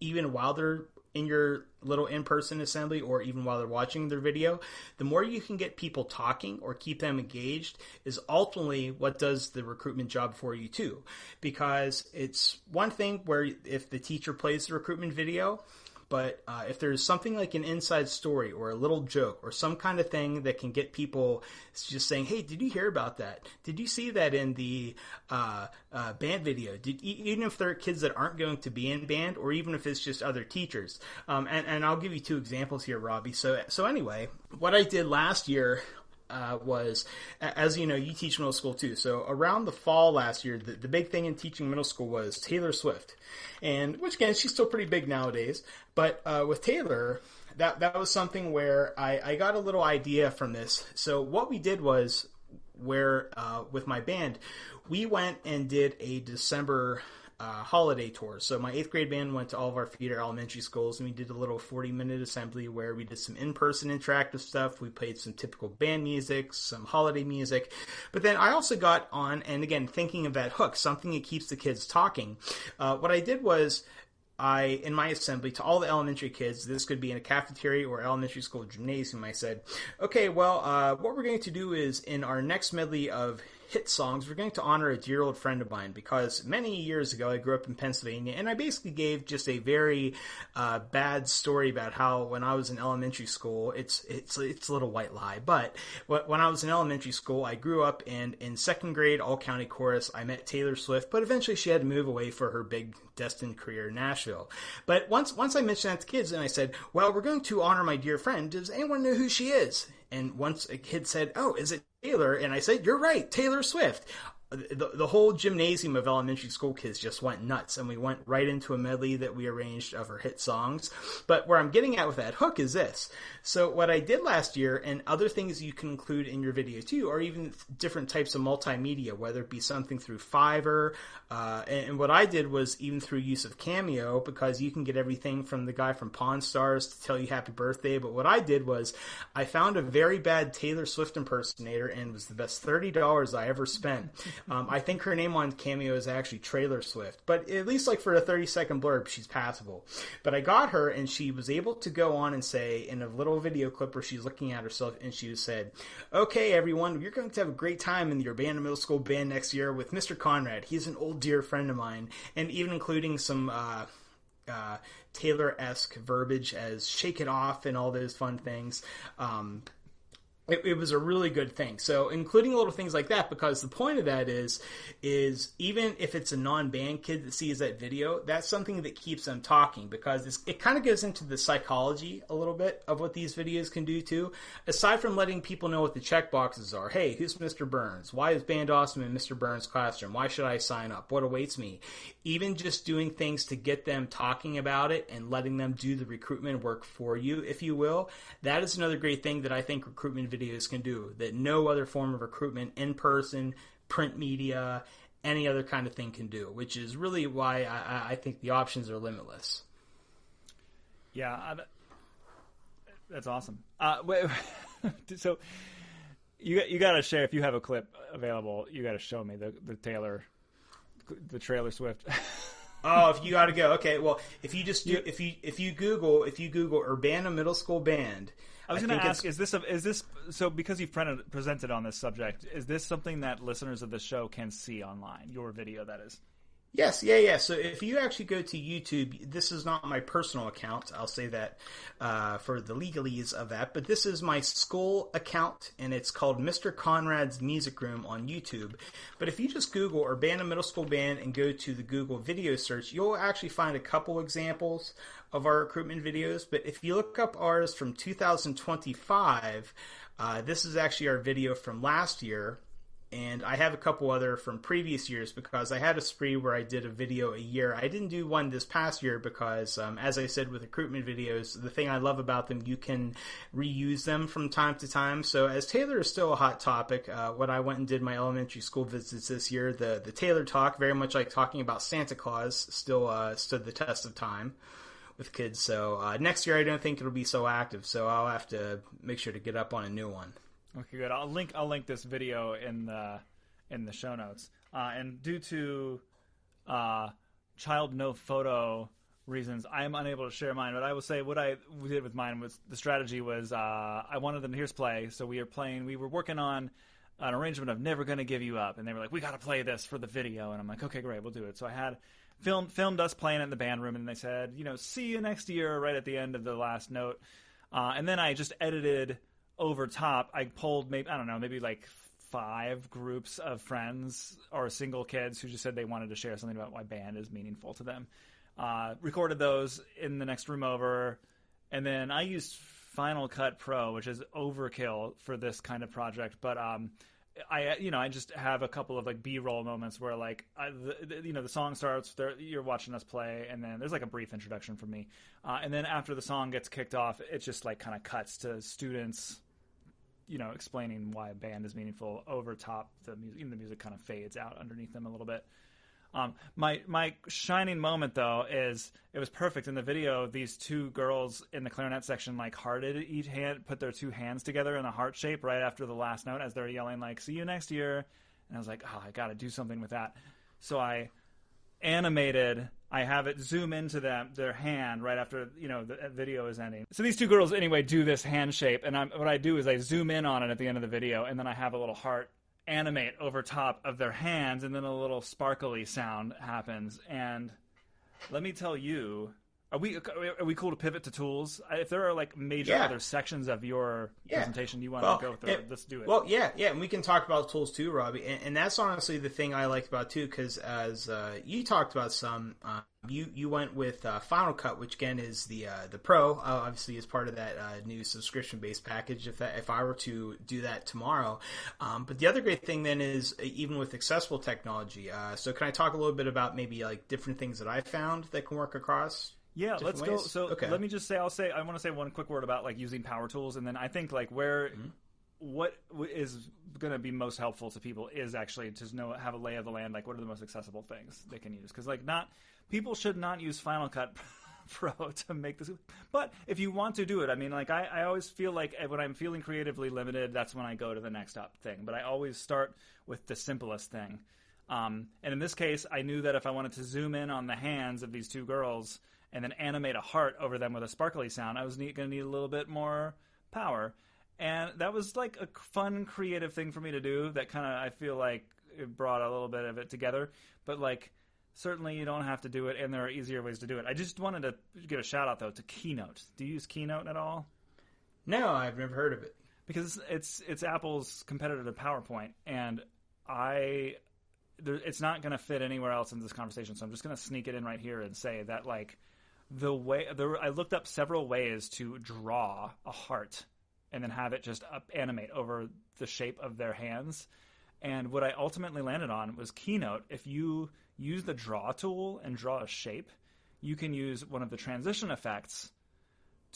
even while they're in your little in-person assembly or even while they're watching their video, the more you can get people talking or keep them engaged is ultimately what does the recruitment job for you too. Because it's one thing where if the teacher plays the recruitment video, but if there's something like an inside story or a little joke or some kind of thing that can get people just saying, hey, did you hear about that? Did you see that in the band video? Even if there are kids that aren't going to be in band, or even if it's just other teachers. And I'll give you two examples here, Robbie. So anyway, what I did last year was, as you know, you teach middle school too. So around the fall last year, the big thing in teaching middle school was Taylor Swift. And which again, she's still pretty big nowadays. But with Taylor, that was something where I got a little idea from this. So what we did was where with my band, we went and did a December holiday tour. So my 8th grade band went to all of our feeder elementary schools, and we did a little 40-minute assembly where we did some in-person interactive stuff. We played some typical band music, some holiday music. But then I also got on, and again, thinking of that hook, something that keeps the kids talking. What I did was in my assembly, to all the elementary kids, this could be in a cafeteria or elementary school gymnasium, I said, okay, well, what we're going to do is in our next medley of hit songs, we're going to honor a dear old friend of mine, because many years ago I grew up in Pennsylvania, and I basically gave just a very bad story about how when I was in elementary school, it's a little white lie, but when I was in elementary school, I grew up, and in 2nd grade all county chorus, I met Taylor Swift, but eventually she had to move away for her big destined career in Nashville. But once I mentioned that to kids, and I said, well, we're going to honor my dear friend, does anyone know who she is? And once a kid said, oh, is it Taylor? And I said, you're right, Taylor Swift. The whole gymnasium of elementary school kids just went nuts, and we went right into a medley that we arranged of her hit songs. But where I'm getting at with that hook is this. So what I did last year, and other things you can include in your video too, are even different types of multimedia, whether it be something through Fiverr, and what I did was even through use of Cameo, because you can get everything from the guy from Pawn Stars to tell you happy birthday. But what I did was I found a very bad Taylor Swift impersonator, and it was the best $30 I ever spent. I think her name on Cameo is actually Trailer Swift, but at least like for a 30-second blurb, she's passable. But I got her, and she was able to go on and say in a little video clip where she's looking at herself, and she said, okay, everyone, you're going to have a great time in your band middle school band next year with Mr. Conrad. He's an old dear friend of mine, and even including some Taylor-esque verbiage as shake it off and all those fun things. It was a really good thing. So including little things like that, because the point of that is even if it's a non-band kid that sees that video, that's something that keeps them talking, because it kind of goes into the psychology a little bit of what these videos can do too. Aside from letting people know what the check boxes are. Hey, who's Mr. Burns? Why is band awesome in Mr. Burns' classroom? Why should I sign up? What awaits me? Even just doing things to get them talking about it and letting them do the recruitment work for you, if you will. That is another great thing that I think recruitment videos can do that no other form of recruitment, in person, print media, any other kind of thing can do, which is really why I think the options are limitless. Yeah, that's awesome. So you got to share, if you have a clip available, you got to show me the Trailer Swift. Oh, if you got to go, okay. Well, if you just do, if you Google Urbana Middle School Band. I was going to ask: is this so? Because you've presented on this subject, is this something that listeners of the show can see online? Your video, that is. Yes, yeah. So if you actually go to YouTube, this is not my personal account. I'll say that for the legalese of that. But this is my school account, and it's called Mr. Conrad's Music Room on YouTube. But if you just Google Urbana Middle School Band and go to the Google video search, you'll actually find a couple examples of our recruitment videos. But if you look up ours from 2025, this is actually our video from last year. And I have a couple other from previous years, because I had a spree where I did a video a year. I didn't do one this past year because, as I said with recruitment videos, the thing I love about them, you can reuse them from time to time. So as Taylor is still a hot topic, when I went and did my elementary school visits this year, the Taylor talk, very much like talking about Santa Claus, still stood the test of time with kids. So next year I don't think it'll be so active, so I'll have to make sure to get up on a new one. Okay, good. I'll link this video in the show notes. And due to child no photo reasons, I am unable to share mine. But I will say what I did with mine was the strategy was I wanted them to here's play. So we were working on an arrangement of Never Gonna Give You Up, and they were like, we got to play this for the video, and I'm like, okay, great, we'll do it. So I had filmed us playing it in the band room, and they said, see you next year right at the end of the last note. And then I just edited over top. I pulled maybe like 5 groups of friends or single kids who just said they wanted to share something about why band is meaningful to them. Recorded those in the next room over, and then I used Final Cut Pro, which is overkill for this kind of project, but I just have a couple of like B-roll moments where like the song starts, you're watching us play, and then there's like a brief introduction from me, and then after the song gets kicked off, it just like kind of cuts to students, explaining why a band is meaningful over top the music. The music kind of fades out underneath them a little bit. My shining moment though is it was perfect in the video. These 2 girls in the clarinet section like hearted each hand, put their 2 hands together in a heart shape right after the last note as they're yelling like "see you next year," and I was like, oh, I got to do something with that. So I animated. I have it zoom into their hand right after the video is ending. So these 2 girls anyway do this hand shape, and what I do is I zoom in on it at the end of the video, and then I have a little heart animate over top of their hands, and then a little sparkly sound happens. And let me tell you, are we cool to pivot to tools? If there are like major other sections of your presentation you want to go through, let's do it. Well, yeah, and we can talk about tools too, Robbie. And that's honestly the thing I like about too, because as you talked about some, you went with Final Cut, which again is the Pro. Obviously, is part of that new subscription-based package. If I were to do that tomorrow, but the other great thing then is even with accessible technology. So can I talk a little bit about maybe like different things that I found that can work across? Yeah, let's go. So let me just say, I want to say one quick word about like using power tools, and then I think like what is going to be most helpful to people is actually to have a lay of the land. Like, what are the most accessible things they can use? Because like people should not use Final Cut Pro to make this. But if you want to do it, I mean, like I always feel like when I'm feeling creatively limited, that's when I go to the next up thing. But I always start with the simplest thing. And in this case, I knew that if I wanted to zoom in on the hands of these 2 girls and then animate a heart over them with a sparkly sound, I was going to need a little bit more power. And that was like a fun, creative thing for me to do that kind of, I feel like it brought a little bit of it together. But like, certainly you don't have to do it, and there are easier ways to do it. I just wanted to give a shout out though to Keynote. Do you use Keynote at all? No, I've never heard of it. Because it's Apple's competitor to PowerPoint, and it's not going to fit anywhere else in this conversation, so I'm just going to sneak it in right here and say that like I looked up several ways to draw a heart and then have it just animate over the shape of their hands. And what I ultimately landed on was Keynote. If you use the draw tool and draw a shape, you can use one of the transition effects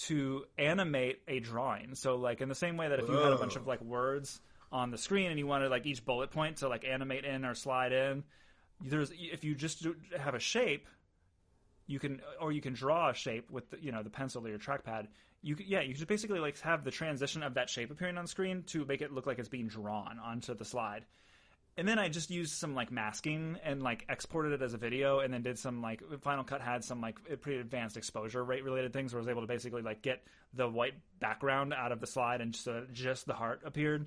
to animate a drawing. So like in the same way that if you had a bunch of like words on the screen and you wanted like each bullet point to like animate in or slide in, if you just have a shape, you can draw a shape with the pencil or your trackpad. You just basically like have the transition of that shape appearing on screen to make it look like it's being drawn onto the slide. And then I just used some like masking and like exported it as a video, and then did some like Final Cut had some like pretty advanced exposure rate related things where I was able to basically like get the white background out of the slide and just the heart appeared.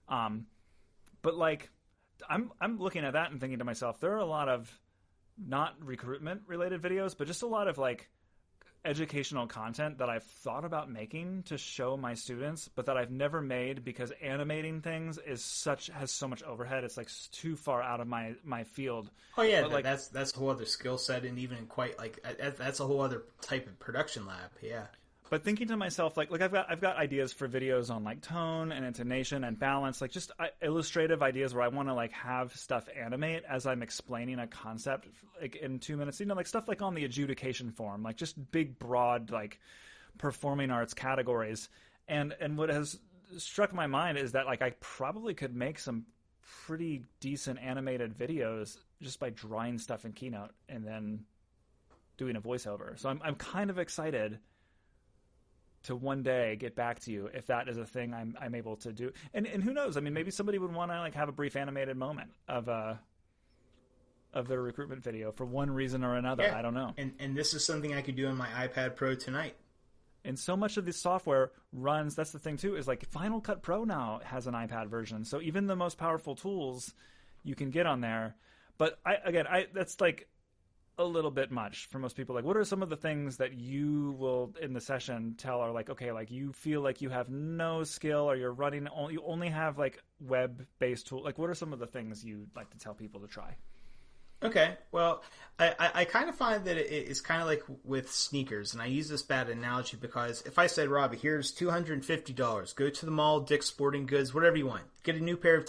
But like I'm looking at that and thinking to myself, there are a lot of not recruitment related videos, but just a lot of like educational content that I've thought about making to show my students, but that I've never made because animating things has so much overhead. It's like too far out of my field. Oh yeah, like, that's a whole other skill set, and even quite like that's a whole other type of production lab. Yeah. But thinking to myself, like I've got ideas for videos on like tone and intonation and balance, like just illustrative ideas where I want to like have stuff animate as I'm explaining a concept like in 2 minutes. Like stuff like on the adjudication form, like just big, broad, like performing arts categories. And what has struck my mind is that like I probably could make some pretty decent animated videos just by drawing stuff in Keynote and then doing a voiceover. So I'm kind of excited to one day get back to you if that is a thing I'm able to do. And who knows? I mean, maybe somebody would want to like have a brief animated moment of their recruitment video for one reason or another. Yeah. I don't know. And this is something I could do on my iPad Pro tonight. And so much of this software runs, that's the thing too, is like Final Cut Pro now has an iPad version. So even the most powerful tools you can get on there. But that's like a little bit much for most people. Like, what are some of the things that you will in the session tell are like, okay, like you feel like you have no skill or you only have like web-based tool. Like, what are some of the things you like to tell people to try? Okay, well, I kind of find that it's kind of like with sneakers, and I use this bad analogy because if I said, Robbie, here's $250, go to the mall, Dick's Sporting Goods, whatever you want, get a new pair of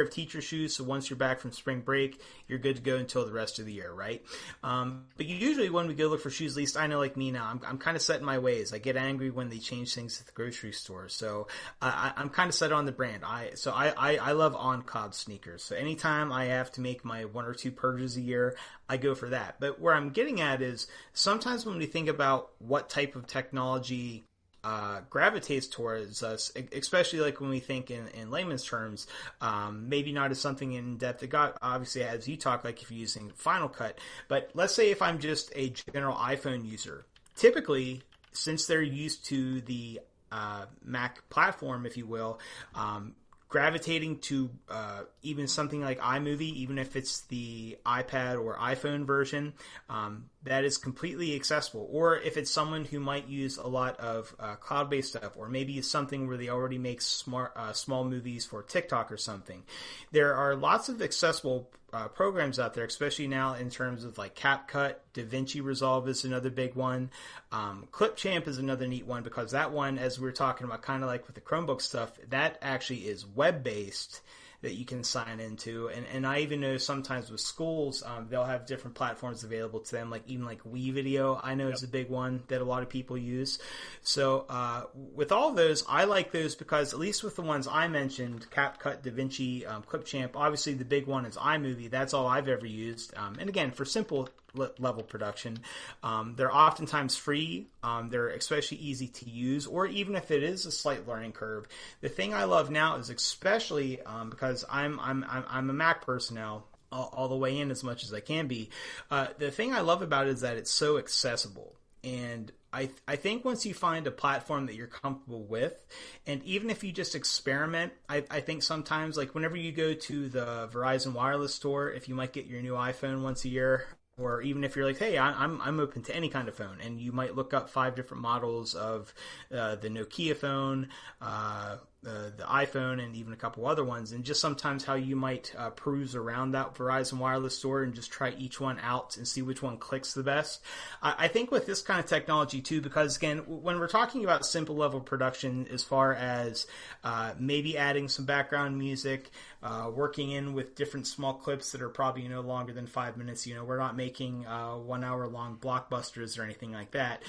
teacher shoes, so once you're back from spring break, you're good to go until the rest of the year, right? But usually when we go look for shoes, at least I know, like me now, I'm kind of set in my ways. I get angry when they change things at the grocery store, so I'm kind of set on the brand. I love on-cob sneakers, so anytime I have to make my one or two purchases a year, I go for that. But where I'm getting at is sometimes when we think about what type of technology gravitates towards us, especially like when we think in layman's terms, maybe not as something in depth that got obviously as you talk, like if you're using Final Cut, but let's say if I'm just a general iPhone user, typically since they're used to the Mac platform, if you will, gravitating to even something like iMovie, even if it's the iPad or iPhone version, that is completely accessible. Or if it's someone who might use a lot of cloud-based stuff, or maybe it's something where they already make small movies for TikTok or something. There are lots of accessible programs out there, especially now in terms of like CapCut. Davinci Resolve is another big one. Clipchamp is another neat one because that one, as we were talking about, kind of like with the Chromebook stuff, that actually is web-based that you can sign into. And I even know sometimes with schools, they'll have different platforms available to them, like even like Wevideo, I know is a big one that a lot of people use. So with all of those, I like those because at least with the ones I mentioned, CapCut, Davinci, Clipchamp, obviously the big one is iMovie. That's all I've ever used. And again, for simple level production, they're oftentimes free. They're especially easy to use, or even if it is a slight learning curve. The thing I love now is especially because I'm a Mac person now, all the way in as much as I can be. The thing I love about it is that it's so accessible. And I think once you find a platform that you're comfortable with, and even if you just experiment, I think sometimes, like whenever you go to the Verizon wireless store, if you might get your new iPhone once a year, or even if you're like, hey, I'm open to any kind of phone, and you might look up 5 different models of the Nokia phone, the iPhone, and even a couple other ones, and just sometimes how you might peruse around that Verizon wireless store and just try each one out and see which one clicks the best. I think with this kind of technology too, because again, when we're talking about simple level production, as far as maybe adding some background music, working in with different small clips that are probably no longer than 5 minutes, we're not making 1 hour long blockbusters or anything like that.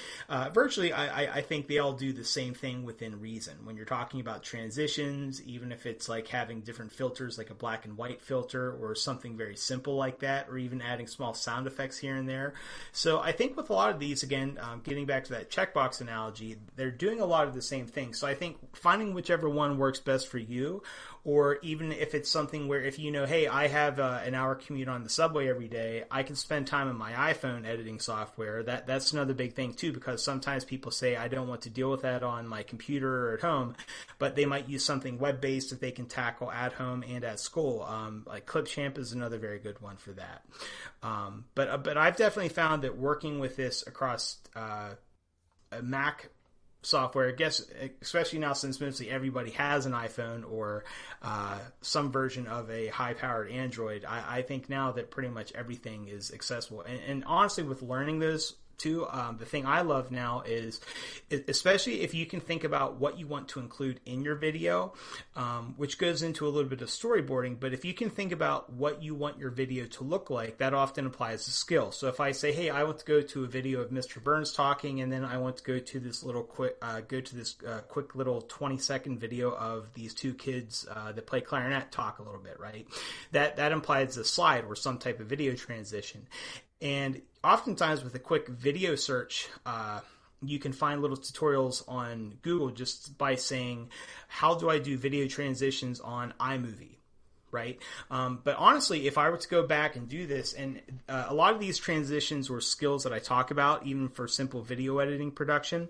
Virtually, I think they all do the same thing within reason. When you're talking about transitions, even if it's like having different filters, like a black and white filter or something very simple like that, or even adding small sound effects here and there. So I think with a lot of these, again, getting back to that checkbox analogy, they're doing a lot of the same thing. So I think finding whichever one works best for you, or even if it's something where if you know, hey, I have an hour commute on the subway every day, I can spend time on my iPhone editing software. That's another big thing too, because sometimes people say, I don't want to deal with that on my computer or at home, but they might use something web-based that they can tackle at home and at school. Like Clipchamp is another very good one for that. But I've definitely found that working with this across a Mac software, I guess, especially now since mostly everybody has an iPhone or some version of a high-powered Android, I think now that pretty much everything is accessible. And honestly, with learning those too, the thing I love now is, especially if you can think about what you want to include in your video, which goes into a little bit of storyboarding, but if you can think about what you want your video to look like, that often applies to skill. So if I say, hey, I want to go to a video of Mr. Burns talking, and then I want to go to this little quick little 20-second video of these two kids that play clarinet talk a little bit, right? That implies a slide or some type of video transition. And oftentimes with a quick video search, you can find little tutorials on Google just by saying, how do I do video transitions on iMovie? Right? But honestly, if I were to go back and do this, and a lot of these transitions or skills that I talk about, even for simple video editing production,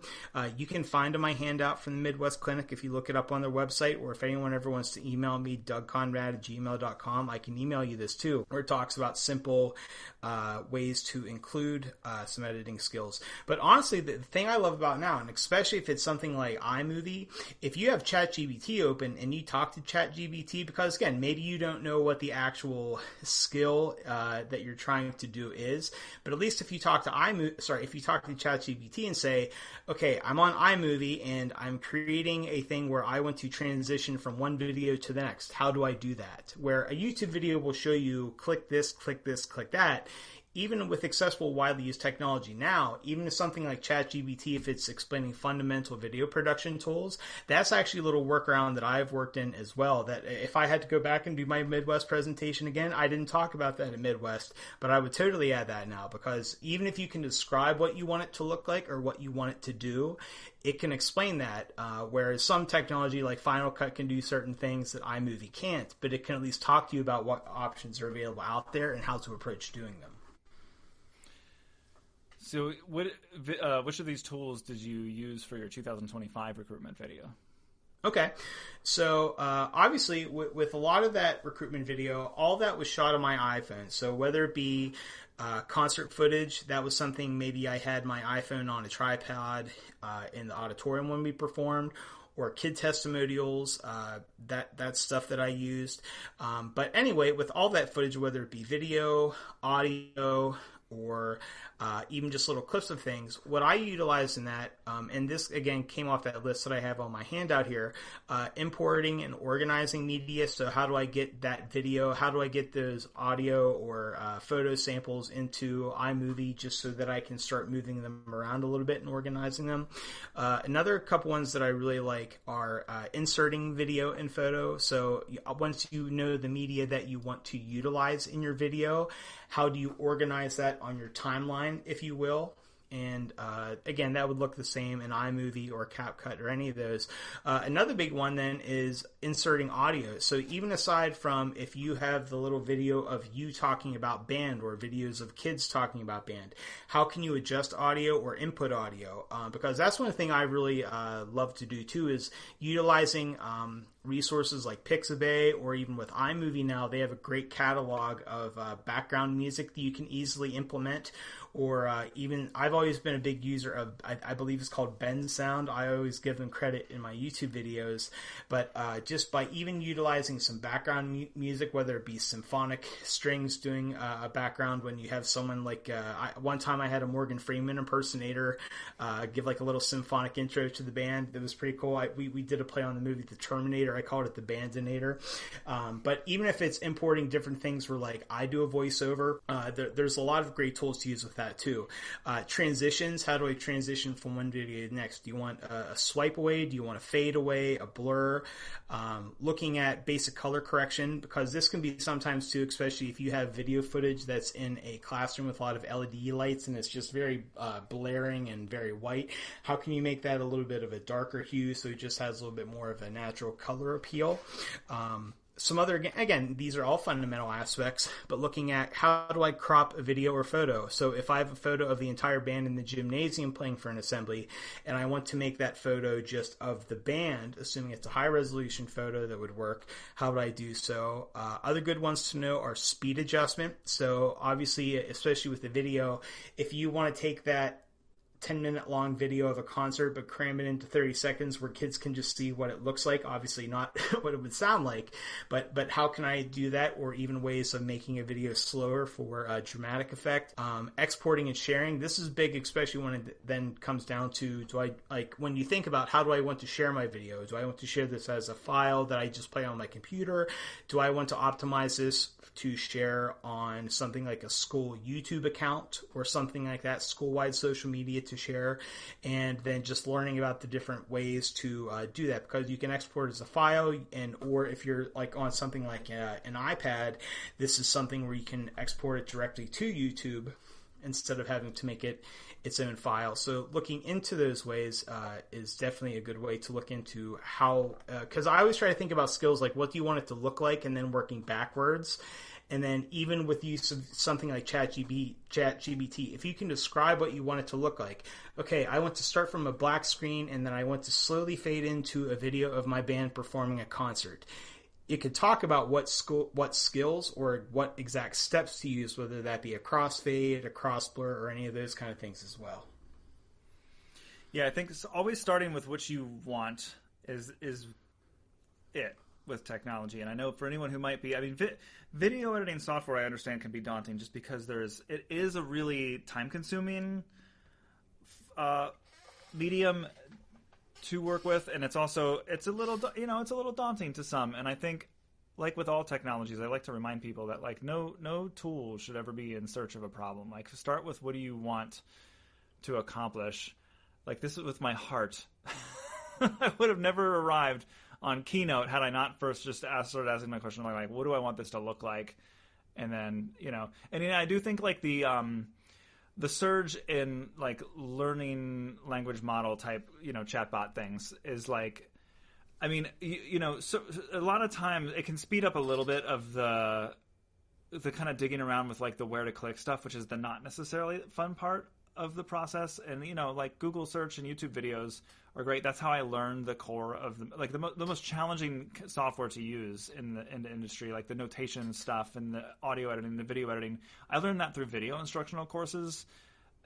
you can find in my handout from the Midwest Clinic if you look it up on their website, or if anyone ever wants to email me, dougconrad@gmail.com, I can email you this too, where it talks about simple ways to include some editing skills. But honestly, the thing I love about now, and especially if it's something like iMovie, if you have ChatGPT open and you talk to ChatGPT, because again, maybe you don't know what the actual skill that you're trying to do is, but at least if you talk to if you talk to ChatGPT and say, okay, I'm on iMovie and I'm creating a thing where I want to transition from one video to the next. How do I do that? Where a YouTube video will show you click this, click this, click that. Even with accessible, widely used technology now, even if something like ChatGPT, if it's explaining fundamental video production tools, that's actually a little workaround that I've worked in as well. That if I had to go back and do my Midwest presentation again, I didn't talk about that in Midwest, but I would totally add that now, because even if you can describe what you want it to look like or what you want it to do, it can explain that, whereas some technology like Final Cut can do certain things that iMovie can't, but it can at least talk to you about what options are available out there and how to approach doing them. So which of these tools did you use for your 2025 recruitment video? Okay. So obviously with a lot of that recruitment video, all that was shot on my iPhone. So whether it be concert footage, that was something maybe I had my iPhone on a tripod in the auditorium when we performed, or kid testimonials, that's stuff that I used. But anyway, with all that footage, whether it be video, audio, or even just little clips of things, what I utilize in that, and this again came off that list that I have on my handout here, importing and organizing media. So how do I get that video? How do I get those audio or photo samples into iMovie just so that I can start moving them around a little bit and organizing them? Another couple ones that I really like are inserting video and photo. So once you know the media that you want to utilize in your video, how do you organize that on your timeline, if you will? And again, that would look the same in iMovie or CapCut or any of those. Another big one then is inserting audio. So even aside from if you have the little video of you talking about band or videos of kids talking about band, how can you adjust audio or input audio? Because that's one thing I really love to do too, is utilizing resources like Pixabay, or even with iMovie now, they have a great catalog of background music that you can easily implement. Or even, I've always been a big user of, I believe it's called Ben Sound. I always give them credit in my YouTube videos. But just by even utilizing some background music, whether it be symphonic strings doing a background when you have someone like, one time I had a Morgan Freeman impersonator give like a little symphonic intro to the band. That was pretty cool. We did a play on the movie The Terminator. I called it the Bandinator. But even if it's importing different things where like I do a voiceover, there's a lot of great tools to use with that too. Transitions, how do I transition from one video to the next? Do you want a swipe away? Do you want a fade away, a blur? Looking at basic color correction, because this can be sometimes too, especially if you have video footage that's in a classroom with a lot of LED lights and it's just very blaring and very white. How can you make that a little bit of a darker hue so it just has a little bit more of a natural color appeal? Some other, again, these are all fundamental aspects, but looking at how do I crop a video or photo? So if I have a photo of the entire band in the gymnasium playing for an assembly, and I want to make that photo just of the band, assuming it's a high resolution photo that would work, how would I do so? Other good ones to know are speed adjustment. So obviously, especially with the video, if you want to take that 10-minute long video of a concert but cram it into 30 seconds where kids can just see what it looks like, obviously not what it would sound like, but how can I do that? Or even ways of making a video slower for a dramatic effect. Exporting and sharing, this is big, especially when it then comes down to, when you think about how do I want to share my video? Do I want to share this as a file that I just play on my computer? Do I want to optimize this to share on something like a school YouTube account or something like that, school-wide social media to share? And then just learning about the different ways to do that, because you can export as a file, or if you're like on something like an iPad, this is something where you can export it directly to YouTube. instead of having to make it its own file. So looking into those ways is definitely a good way to look into how, because I always try to think about skills like what do you want it to look like, and then working backwards. And then even with use of something like ChatGPT, if you can describe what you want it to look like, okay, I want to start from a black screen and then I want to slowly fade into a video of my band performing a concert. It could talk about what skills or what exact steps to use, whether that be a crossfade, a cross blur, or any of those kind of things as well. Yeah, I think it's always starting with what you want is it with technology. And I know for anyone who might be, I mean, video editing software, I understand, can be daunting just because it is a really time-consuming medium to work with, and it's a little daunting to some. And I think, like with all technologies, I like to remind people that like no tool should ever be in search of a problem. Like, start with what do you want to accomplish. Like, this is with my heart. I would have never arrived on Keynote had I not first just started asking my question like, what do I want this to look like? And then, I do think like the surge in like learning language model type, chatbot things is like, I mean, so a lot of times it can speed up a little bit of the kind of digging around with like the where to click stuff, which is the not necessarily fun part of the process. And like Google search and YouTube videos are great. That's how I learned the core of the most challenging software to use in the industry, like the notation stuff and the audio editing, the video editing. I learned that through video instructional courses,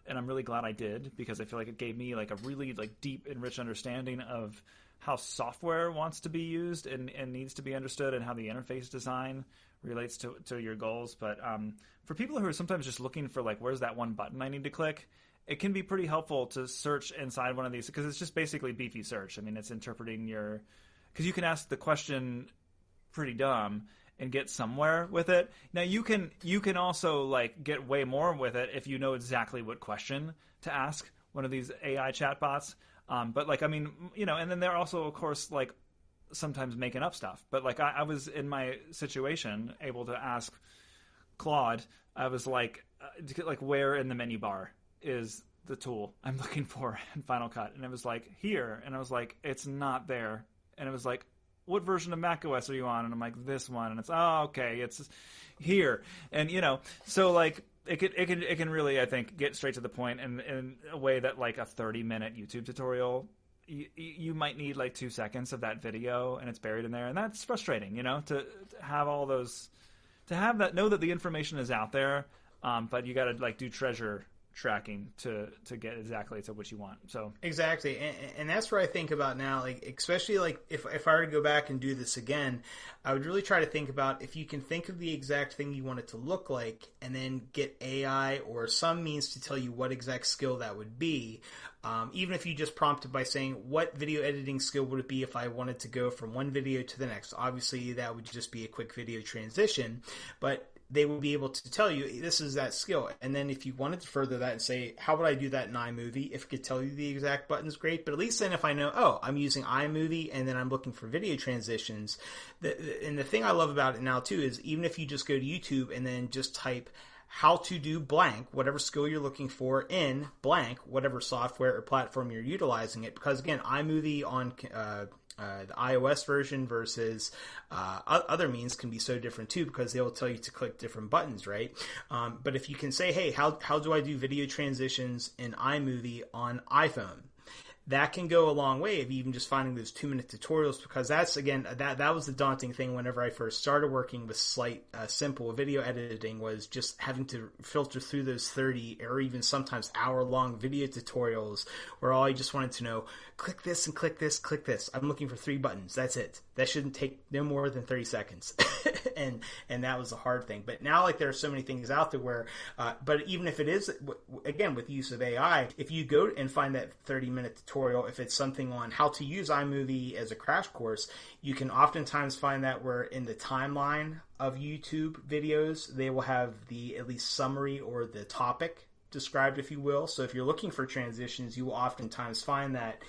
and I'm really glad I did, because I feel like it gave me like a really like deep and rich understanding of how software wants to be used and needs to be understood, and how the interface design relates to your goals. But for people who are sometimes just looking for like, where's that one button I need to click, it can be pretty helpful to search inside one of these, because it's just basically beefy search. I mean, it's interpreting because you can ask the question pretty dumb and get somewhere with it. Now you can also like get way more with it if you know exactly what question to ask one of these AI chatbots. But like, I mean, and then they're also, of course, like sometimes making up stuff. But like I was in my situation able to ask Claude, I was like where in the menu bar is the tool I'm looking for in Final Cut? And it was like, here. And I was like, it's not there. And it was like, what version of macOS are you on? And I'm like, this one. And it's, oh, okay, it's here. And so like it can really, I think, get straight to the point in a way that like a 30-minute YouTube tutorial, you might need like 2 seconds of that video and it's buried in there. And that's frustrating, to have all those, to have that, know that the information is out there, but you got to like do treasure tracking to get exactly to what you want. So exactly, and that's where I think about now, like especially like if I were to go back and do this again, I would really try to think about if you can think of the exact thing you want it to look like, and then get AI or some means to tell you what exact skill that would be. Even if you just prompt it by saying, what video editing skill would it be if I wanted to go from one video to the next? Obviously, that would just be a quick video transition, but they will be able to tell you this is that skill. And then if you wanted to further that and say, how would I do that in iMovie? If it could tell you the exact buttons, great. But at least then if I know, oh, I'm using iMovie and then I'm looking for video transitions. And the thing I love about it now too is even if you just go to YouTube and then just type how to do blank, whatever skill you're looking for in blank, whatever software or platform you're utilizing it. Because again, iMovie on the iOS version versus other means can be so different too, because they will tell you to click different buttons, right? But if you can say, hey, how do I do video transitions in iMovie on iPhone? That can go a long way of even just finding those 2-minute tutorials, because that's, again, that was the daunting thing whenever I first started working with simple video editing, was just having to filter through those 30 or even sometimes hour-long video tutorials where all I just wanted to know, click this and click this, click this. I'm looking for 3 buttons. That's it. That shouldn't take no more than 30 seconds. and that was a hard thing. But now, like, there are so many things out there where, but even if it is, again, with use of AI, if you go and find that 30-minute tutorial, if it's something on how to use iMovie as a crash course, you can oftentimes find that where in the timeline of YouTube videos, they will have the at least summary or the topic described, if you will. So if you're looking for transitions, you will oftentimes find that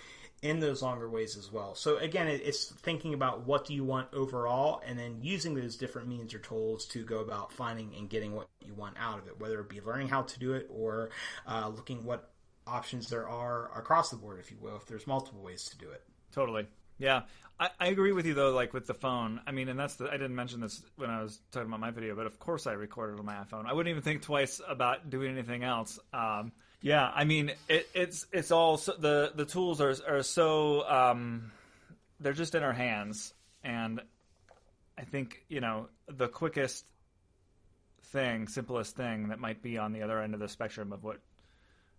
in those longer ways as well. So again, it's thinking about what do you want overall, and then using those different means or tools to go about finding and getting what you want out of it, whether it be learning how to do it or looking what options there are across the board, if you will, if there's multiple ways to do it. Totally. Yeah. I agree with you, though, like with the phone. I mean, and I didn't mention this when I was talking about my video, but of course I recorded on my iPhone. I wouldn't even think twice about doing anything else. Yeah, I mean, it's all the tools are so they're just in our hands, and I think the quickest thing, simplest thing that might be on the other end of the spectrum of what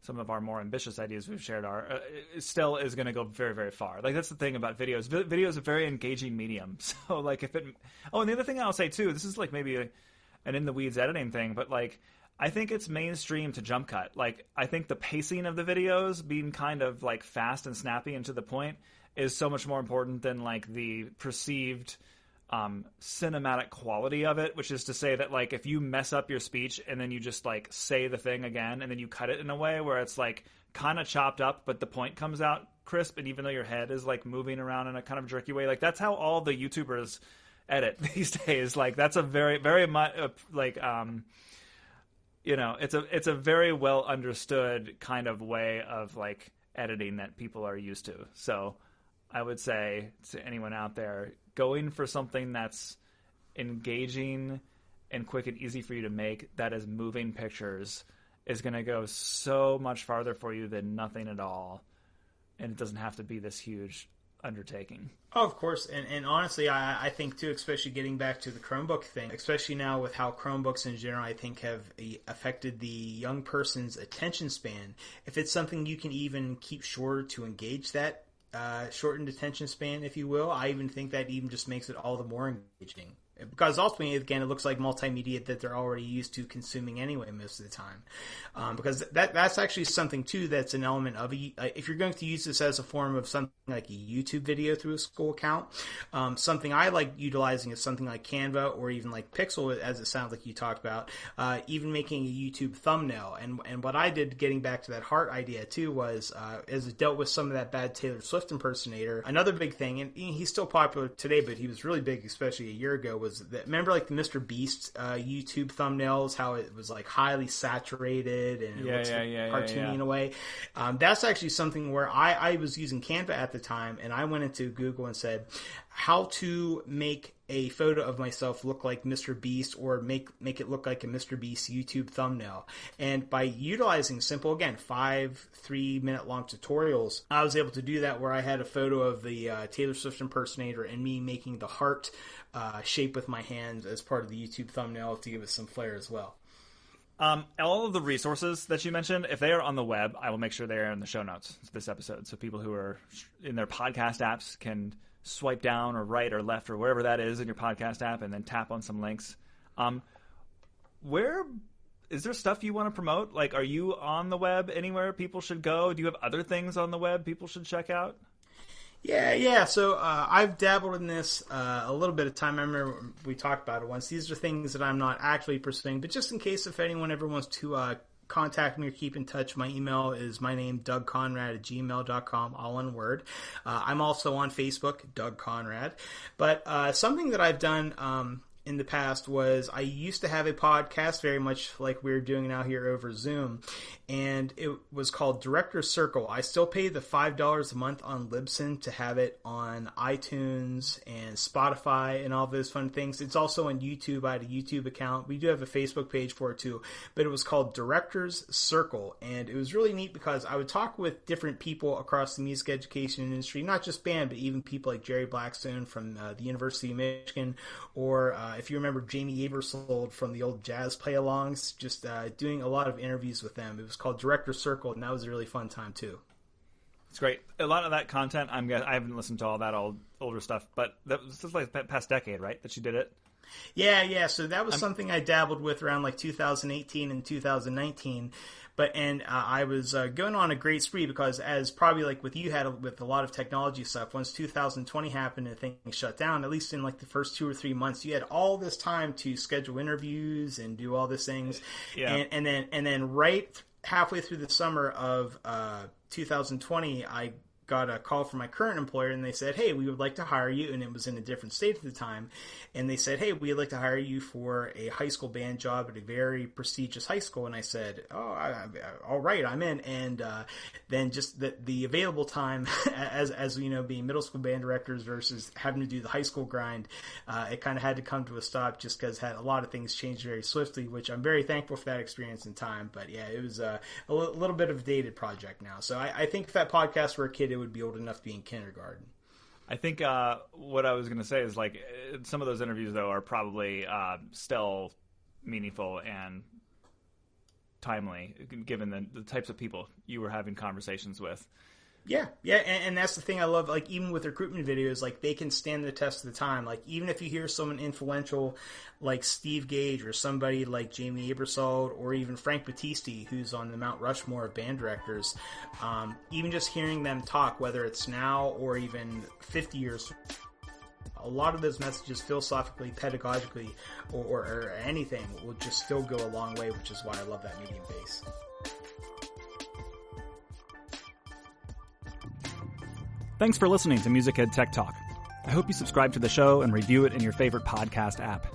some of our more ambitious ideas we've shared are still is going to go very, very far. Like that's the thing about videos. Video is a very engaging medium. So like and the other thing I'll say too, this is like maybe an in the weeds editing thing, but like I think it's mainstream to jump cut. Like I think the pacing of the videos being kind of like fast and snappy and to the point is so much more important than like the perceived cinematic quality of it, which is to say that like if you mess up your speech and then you just like say the thing again and then you cut it in a way where it's like kind of chopped up but the point comes out crisp, and even though your head is like moving around in a kind of jerky way, like that's how all the YouTubers edit these days. Like that's a very, very much like it's a very well understood kind of way of like editing that people are used to. So I would say to anyone out there, going for something that's engaging and quick and easy for you to make, that is moving pictures, is going to go so much farther for you than nothing at all. And it doesn't have to be this huge undertaking. Oh, of course. And honestly, I think too, especially getting back to the Chromebook thing, especially now with how Chromebooks in general, I think have affected the young person's attention span. If it's something you can even keep shorter to engage that shortened attention span, if you will, I even think that even just makes it all the more engaging. Because ultimately, again, it looks like multimedia that they're already used to consuming anyway most of the time. Because that's actually something, too, that's an element of if you're going to use this as a form of something like a YouTube video through a school account, something I like utilizing is something like Canva or even like Pixel, as it sounds like you talked about, even making a YouTube thumbnail. And what I did, getting back to that heart idea, too, was as it dealt with some of that bad Taylor Swift impersonator, another big thing, and he's still popular today, but he was really big, especially a year ago, was that, remember like the Mr. Beast YouTube thumbnails, how it was like highly saturated and it looks cartoony in a way. That's actually something where I was using Canva at the time, and I went into Google and said how to make a photo of myself look like Mr. Beast, or make it look like a Mr. Beast YouTube thumbnail. And by utilizing simple, again, 5 3-minute long tutorials, I was able to do that, where I had a photo of the Taylor Swift impersonator and me making the heart shape with my hands as part of the YouTube thumbnail to give it some flair as well. All of the resources that you mentioned, if they are on the web, I will make sure they are in the show notes to this episode, so people who are in their podcast apps can swipe down or right or left or wherever that is in your podcast app and then tap on some links. Where is there stuff you want to promote? Like, are you on the web anywhere people should go? Do you have other things on the web people should check out? Yeah. So I've dabbled in this a little bit of time. I remember we talked about it once. These are things that I'm not actually pursuing, but just in case if anyone ever wants to contact me or keep in touch, my email is my name, DougConrad@gmail.com, all one word. I'm also on Facebook, Doug Conrad. But something that I've done in the past was I used to have a podcast very much like we're doing now here over Zoom, and it was called Director's Circle. I still pay the $5 a month on Libsyn to have it on iTunes and Spotify and all those fun things. It's also on YouTube. I had a YouTube account. We do have a Facebook page for it too, but it was called Director's Circle, and it was really neat because I would talk with different people across the music education industry, not just band, but even people like Jerry Blackstone from the University of Michigan, or if you remember Jamie Aebersold from the old jazz play-alongs, just doing a lot of interviews with them. It was called Director's Circle, and that was a really fun time too. It's great. A lot of that content, I haven't listened to all that older stuff, but that was like the past decade, right, that you did it? Yeah. So that was something I dabbled with around like 2018 and 2019. I was going on a great spree because, as probably like with you had with a lot of technology stuff, once 2020 happened and things shut down, at least in like the first 2 or 3 months, you had all this time to schedule interviews and do all these things. Yeah. And then right halfway through the summer of 2020, I got a call from my current employer, and they said, hey, we would like to hire you, and it was in a different state at the time, and they said, hey, we'd like to hire you for a high school band job at a very prestigious high school. And I said, all right, I'm in. And then just the available time as you know, being middle school band directors versus having to do the high school grind, it kind of had to come to a stop just because a lot of things changed very swiftly, which I'm very thankful for that experience and time. But yeah, it was a little bit of a dated project now. So I think if that podcast were a kid, it would be old enough to be in kindergarten. I think what I was going to say is, like, some of those interviews, though, are probably still meaningful and timely, given the types of people you were having conversations with. Yeah, and that's the thing I love, like, even with recruitment videos, like, they can stand the test of the time. Like, even if you hear someone influential like Steve Gage or somebody like Jamie Aebersold or even Frank Battisti, who's on the Mount Rushmore of band directors, even just hearing them talk, whether it's now or even 50 years, a lot of those messages philosophically, pedagogically, or anything will just still go a long way, which is why I love that medium base. Thanks for listening to Music Ed Tech Talk. I hope you subscribe to the show and review it in your favorite podcast app.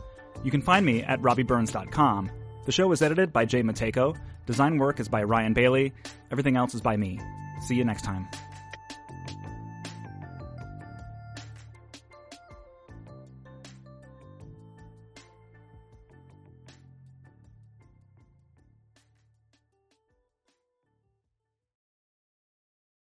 You can find me at robbieburns.com. The show is edited by Jay Matejko. Design work is by Ryan Bailey. Everything else is by me. See you next time.